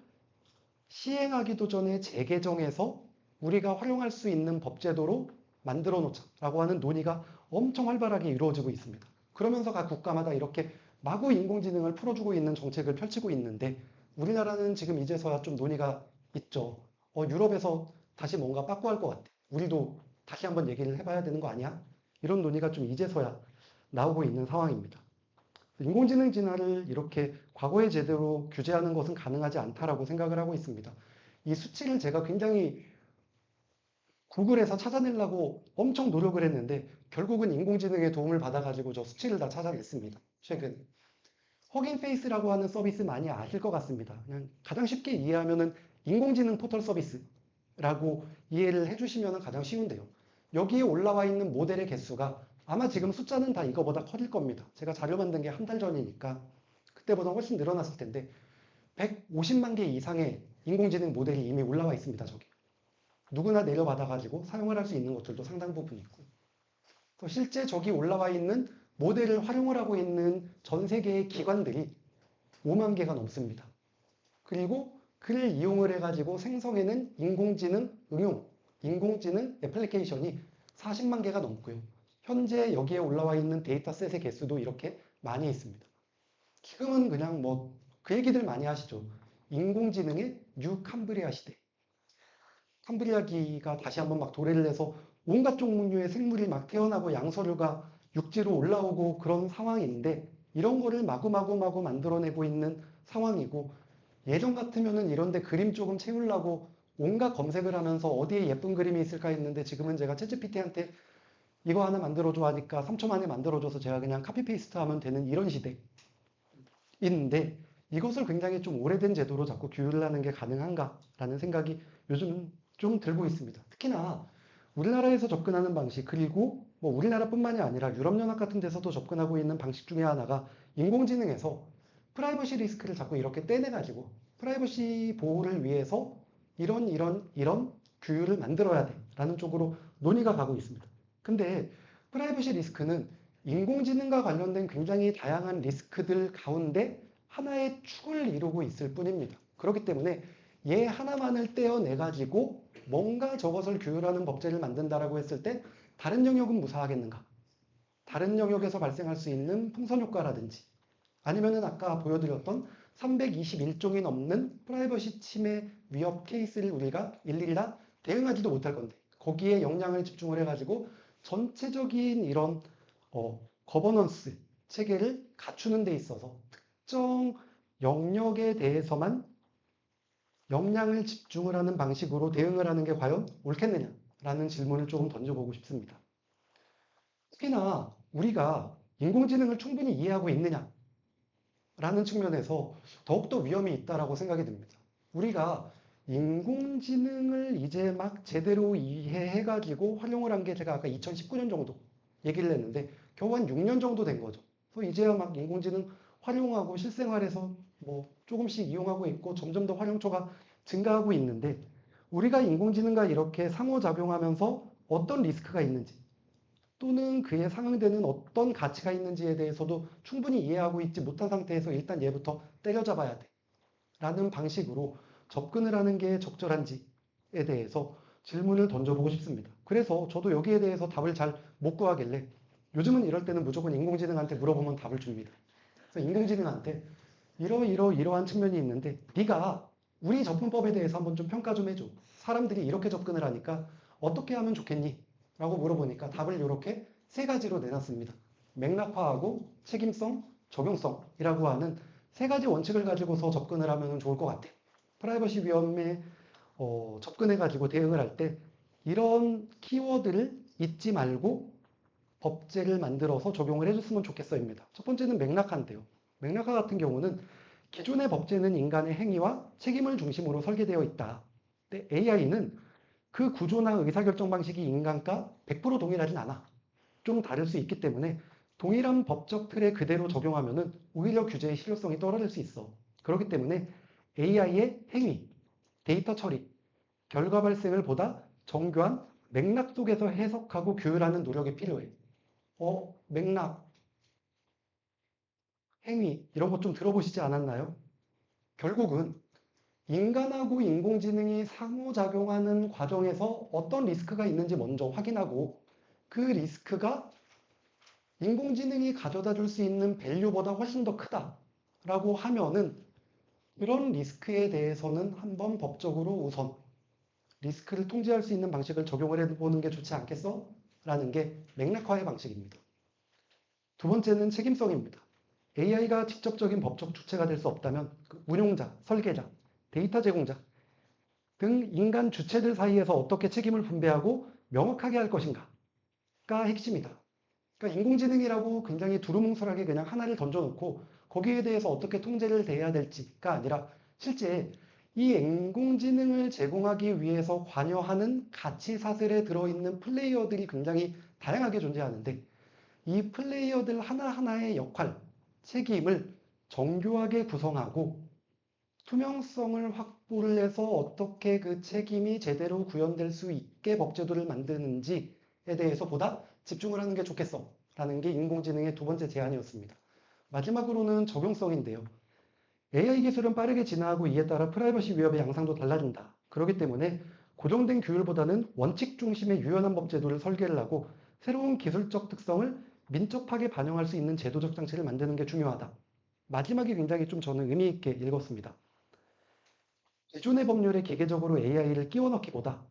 시행하기도 전에 재개정해서 우리가 활용할 수 있는 법제도로 만들어 놓자라고 하는 논의가 엄청 활발하게 이루어지고 있습니다. 그러면서 각 국가마다 이렇게 마구 인공지능을 풀어주고 있는 정책을 펼치고 있는데 우리나라는 지금 이제서야 좀 논의가 있죠. 유럽에서 다시 뭔가 빠꾸할 것 같아. 우리도 다시 한번 얘기를 해봐야 되는 거 아니야? 이런 논의가 좀 이제서야 나오고 있는 상황입니다. 인공지능 진화를 이렇게 과거에 제대로 규제하는 것은 가능하지 않다라고 생각을 하고 있습니다. 이 수치를 제가 굉장히 구글에서 찾아내려고 엄청 노력을 했는데 결국은 인공지능의 도움을 받아가지고 저 수치를 다 찾아냈습니다. 최근 허깅 페이스라고 하는 서비스 많이 아실 것 같습니다. 그냥 가장 쉽게 이해하면은 인공지능 포털 서비스라고 이해를 해주시면 가장 쉬운데요. 여기에 올라와 있는 모델의 개수가 아마 지금 숫자는 다 이거보다 커질 겁니다. 제가 자료 만든 게 한 달 전이니까 그때보다 훨씬 늘어났을 텐데 150만 개 이상의 인공지능 모델이 이미 올라와 있습니다. 저기. 누구나 내려받아가지고 사용을 할 수 있는 것들도 상당 부분 있고 실제 저기 올라와 있는 모델을 활용을 하고 있는 전 세계의 기관들이 5만 개가 넘습니다. 그리고 그를 이용을 해가지고 생성해낸 인공지능 응용, 인공지능 애플리케이션이 40만 개가 넘고요. 현재 여기에 올라와 있는 데이터셋의 개수도 이렇게 많이 있습니다. 지금은 그냥 그 얘기들 많이 하시죠. 인공지능의 뉴 캄브리아 시대. 캄브리아기가 다시 한번 막 도래를 해서 온갖 종류의 생물이 막 태어나고 양서류가 육지로 올라오고 그런 상황인데 이런 거를 마구마구 만들어내고 있는 상황이고 예전 같으면은 이런데 그림 조금 채우려고 온갖 검색을 하면서 어디에 예쁜 그림이 있을까 했는데 지금은 제가 챗GPT한테 이거 하나 만들어줘 하니까 3초 만에 만들어줘서 제가 그냥 카피 페이스트 하면 되는 이런 시대인데 이것을 굉장히 좀 오래된 제도로 자꾸 규율을 하는 게 가능한가라는 생각이 요즘 좀 들고 있습니다. 특히나 우리나라에서 접근하는 방식, 그리고 뭐 우리나라뿐만이 아니라 유럽연합 같은 데서도 접근하고 있는 방식 중에 하나가 인공지능에서 프라이버시 리스크를 자꾸 이렇게 떼내가지고 프라이버시 보호를 위해서 이런 규율을 만들어야 돼 라는 쪽으로 논의가 가고 있습니다. 근데 프라이버시 리스크는 인공지능과 관련된 굉장히 다양한 리스크들 가운데 하나의 축을 이루고 있을 뿐입니다. 그렇기 때문에 얘 하나만을 떼어내가지고 뭔가 저것을 규율하는 법제를 만든다라고 했을 때 다른 영역은 무사하겠는가? 다른 영역에서 발생할 수 있는 풍선 효과라든지 아니면은 아까 보여드렸던 321종이 넘는 프라이버시 침해 위협 케이스를 우리가 일일이 다 대응하지도 못할 건데 거기에 역량을 집중을 해가지고 전체적인 이런 거버넌스 체계를 갖추는 데 있어서 특정 영역에 대해서만 역량을 집중을 하는 방식으로 대응을 하는 게 과연 옳겠느냐라는 질문을 조금 던져보고 싶습니다. 특히나 우리가 인공지능을 충분히 이해하고 있느냐라는 측면에서 더욱더 위험이 있다라고 생각이 듭니다. 우리가 인공지능을 이제 막 제대로 이해해가지고 활용을 한 게 제가 아까 2019년 정도 얘기를 했는데 겨우 한 6년 정도 된 거죠. 그래서 이제야 막 인공지능 활용하고 실생활에서 뭐 조금씩 이용하고 있고 점점 더 활용처가 증가하고 있는데 우리가 인공지능과 이렇게 상호작용하면서 어떤 리스크가 있는지 또는 그에 상응되는 어떤 가치가 있는지에 대해서도 충분히 이해하고 있지 못한 상태에서 일단 얘부터 때려잡아야 돼 라는 방식으로 접근을 하는 게 적절한지에 대해서 질문을 던져보고 싶습니다. 그래서 저도 여기에 대해서 답을 잘 못 구하길래 요즘은 이럴 때는 무조건 인공지능한테 물어보면 답을 줍니다. 그래서 인공지능한테 이러한 측면이 있는데 네가 우리 접근법에 대해서 한번 좀 평가 좀 해줘. 사람들이 이렇게 접근을 하니까 어떻게 하면 좋겠니? 라고 물어보니까 답을 이렇게 세 가지로 내놨습니다. 맥락화하고 책임성, 적용성이라고 하는 세 가지 원칙을 가지고서 접근을 하면 좋을 것 같아. 프라이버시 위험에 접근해가지고 대응을 할 때 이런 키워드를 잊지 말고 법제를 만들어서 적용을 해줬으면 좋겠어입니다. 첫 번째는 맥락화인데요. 맥락화 같은 경우는 기존의 법제는 인간의 행위와 책임을 중심으로 설계되어 있다. 근데 AI는 그 구조나 의사결정 방식이 인간과 100% 동일하진 않아. 좀 다를 수 있기 때문에 동일한 법적 틀에 그대로 적용하면 오히려 규제의 실효성이 떨어질 수 있어. 그렇기 때문에 AI의 행위, 데이터 처리, 결과 발생을 보다 정교한 맥락 속에서 해석하고 규율하는 노력이 필요해. 맥락, 행위 이런 것 좀 들어보시지 않았나요? 결국은 인간하고 인공지능이 상호작용하는 과정에서 어떤 리스크가 있는지 먼저 확인하고 그 리스크가 인공지능이 가져다 줄 수 있는 밸류보다 훨씬 더 크다라고 하면은 이런 리스크에 대해서는 한번 법적으로 우선 리스크를 통제할 수 있는 방식을 적용을 해보는 게 좋지 않겠어? 라는 게 맥락화의 방식입니다. 두 번째는 책임성입니다. AI가 직접적인 법적 주체가 될 수 없다면 그 운용자, 설계자, 데이터 제공자 등 인간 주체들 사이에서 어떻게 책임을 분배하고 명확하게 할 것인가가 핵심이다. 그러니까 인공지능이라고 굉장히 두루뭉술하게 그냥 하나를 던져놓고 거기에 대해서 어떻게 통제를 대해야 될지가 아니라 실제 이 인공지능을 제공하기 위해서 관여하는 가치 사슬에 들어있는 플레이어들이 굉장히 다양하게 존재하는데 이 플레이어들 하나하나의 역할, 책임을 정교하게 구성하고 투명성을 확보를 해서 어떻게 그 책임이 제대로 구현될 수 있게 법제도를 만드는지에 대해서 보다 집중을 하는 게 좋겠어 라는 게 인공지능의 두 번째 제안이었습니다. 마지막으로는 적용성인데요. AI 기술은 빠르게 진화하고 이에 따라 프라이버시 위협의 양상도 달라진다. 그렇기 때문에 고정된 규율보다는 원칙 중심의 유연한 법제도를 설계를 하고 새로운 기술적 특성을 민첩하게 반영할 수 있는 제도적 장치를 만드는 게 중요하다. 마지막이 굉장히 좀 저는 의미 있게 읽었습니다. 기존의 법률에 기계적으로 AI를 끼워 넣기보다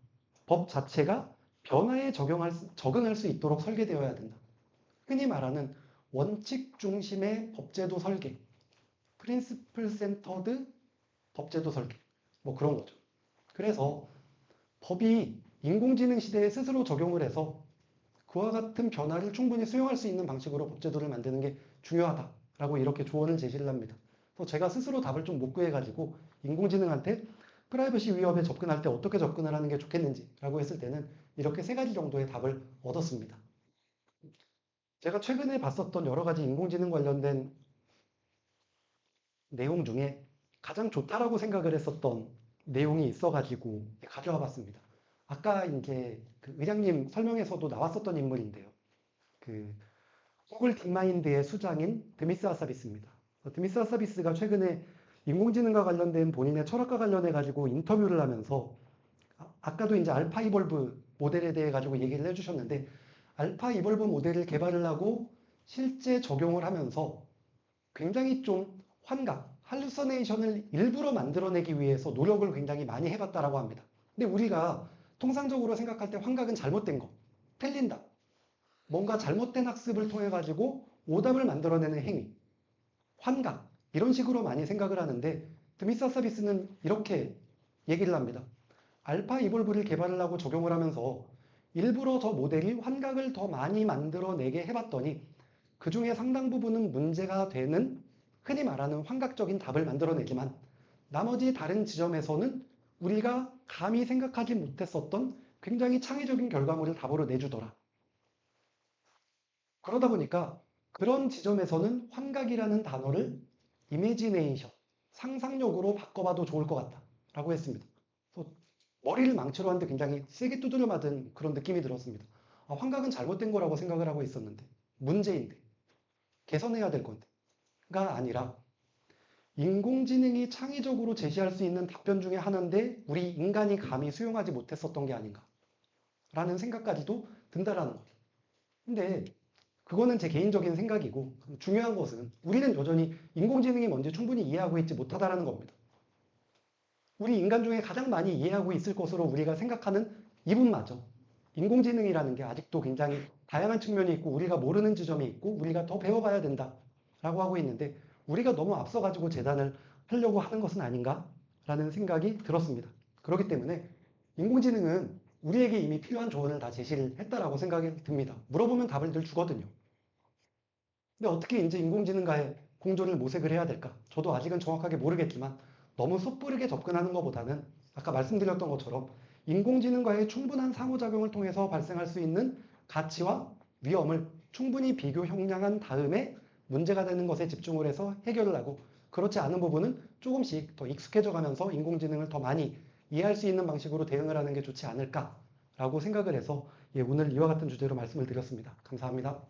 법 자체가 변화에 적응할 수 있도록 설계되어야 된다. 흔히 말하는 원칙 중심의 법제도 설계, 프린시플 센터드 법제도 설계, 뭐 그런 거죠. 그래서 법이 인공지능 시대에 스스로 적용을 해서 그와 같은 변화를 충분히 수용할 수 있는 방식으로 법제도를 만드는 게 중요하다라고 이렇게 조언을 제시를 합니다. 그래서 제가 스스로 답을 좀 못 구해가지고 인공지능한테 프라이버시 위협에 접근할 때 어떻게 접근을 하는 게 좋겠는지라고 했을 때는 이렇게 세 가지 정도의 답을 얻었습니다. 제가 최근에 봤었던 여러 가지 인공지능 관련된 내용 중에 가장 좋다라고 생각을 했었던 내용이 있어가지고 가져와 봤습니다. 아까 이제 그 의장님 설명에서도 나왔었던 인물인데요. 그 구글 딥마인드의 수장인 드미스 하사비스입니다. 드미스 하사비스가 최근에 인공지능과 관련된 본인의 철학과 관련해 가지고 인터뷰를 하면서 아까도 이제 알파 이볼브 모델에 대해 가지고 얘기를 해주셨는데 알파 이볼브 모델을 개발을 하고 실제 적용을 하면서 굉장히 좀 환각, 할루서네이션을 일부러 만들어내기 위해서 노력을 굉장히 많이 해봤다라고 합니다. 근데 우리가 통상적으로 생각할 때 환각은 잘못된 거, 틀린다. 뭔가 잘못된 학습을 통해 가지고 오답을 만들어내는 행위, 환각 이런 식으로 많이 생각을 하는데 드미스 서비스는 이렇게 얘기를 합니다. 알파 이볼브를 개발을 하고 적용을 하면서 일부러 저 모델이 환각을 더 많이 만들어내게 해봤더니 그 중에 상당 부분은 문제가 되는 흔히 말하는 환각적인 답을 만들어내지만 나머지 다른 지점에서는 우리가 감히 생각하지 못했었던 굉장히 창의적인 결과물을 답으로 내주더라. 그러다 보니까 그런 지점에서는 환각이라는 단어를 이미지네이션, 상상력으로 바꿔봐도 좋을 것 같다 라고 했습니다. 머리를 망치로 하는데 굉장히 세게 두드려 맞은 그런 느낌이 들었습니다. 환각은 잘못된 거라고 생각을 하고 있었는데 문제인데 개선해야 될 건데가 아니라 인공지능이 창의적으로 제시할 수 있는 답변 중에 하나인데 우리 인간이 감히 수용하지 못했었던 게 아닌가 라는 생각까지도 든다라는 거죠. 근데 그거는 제 개인적인 생각이고 중요한 것은 우리는 여전히 인공지능이 뭔지 충분히 이해하고 있지 못하다라는 겁니다. 우리 인간 중에 가장 많이 이해하고 있을 것으로 우리가 생각하는 이분마저 인공지능이라는 게 아직도 굉장히 다양한 측면이 있고 우리가 모르는 지점이 있고 우리가 더 배워봐야 된다라고 하고 있는데 우리가 너무 앞서가지고 재단을 하려고 하는 것은 아닌가라는 생각이 들었습니다. 그렇기 때문에 인공지능은 우리에게 이미 필요한 조언을 다 제시를 했다라고 생각이 듭니다. 물어보면 답을 늘 주거든요. 근데 어떻게 이제 인공지능과의 공존을 모색을 해야 될까? 저도 아직은 정확하게 모르겠지만 너무 섣부르게 접근하는 것보다는 아까 말씀드렸던 것처럼 인공지능과의 충분한 상호작용을 통해서 발생할 수 있는 가치와 위험을 충분히 비교 형량한 다음에 문제가 되는 것에 집중을 해서 해결을 하고 그렇지 않은 부분은 조금씩 더 익숙해져 가면서 인공지능을 더 많이 이해할 수 있는 방식으로 대응을 하는 게 좋지 않을까라고 생각을 해서 오늘 이와 같은 주제로 말씀을 드렸습니다. 감사합니다.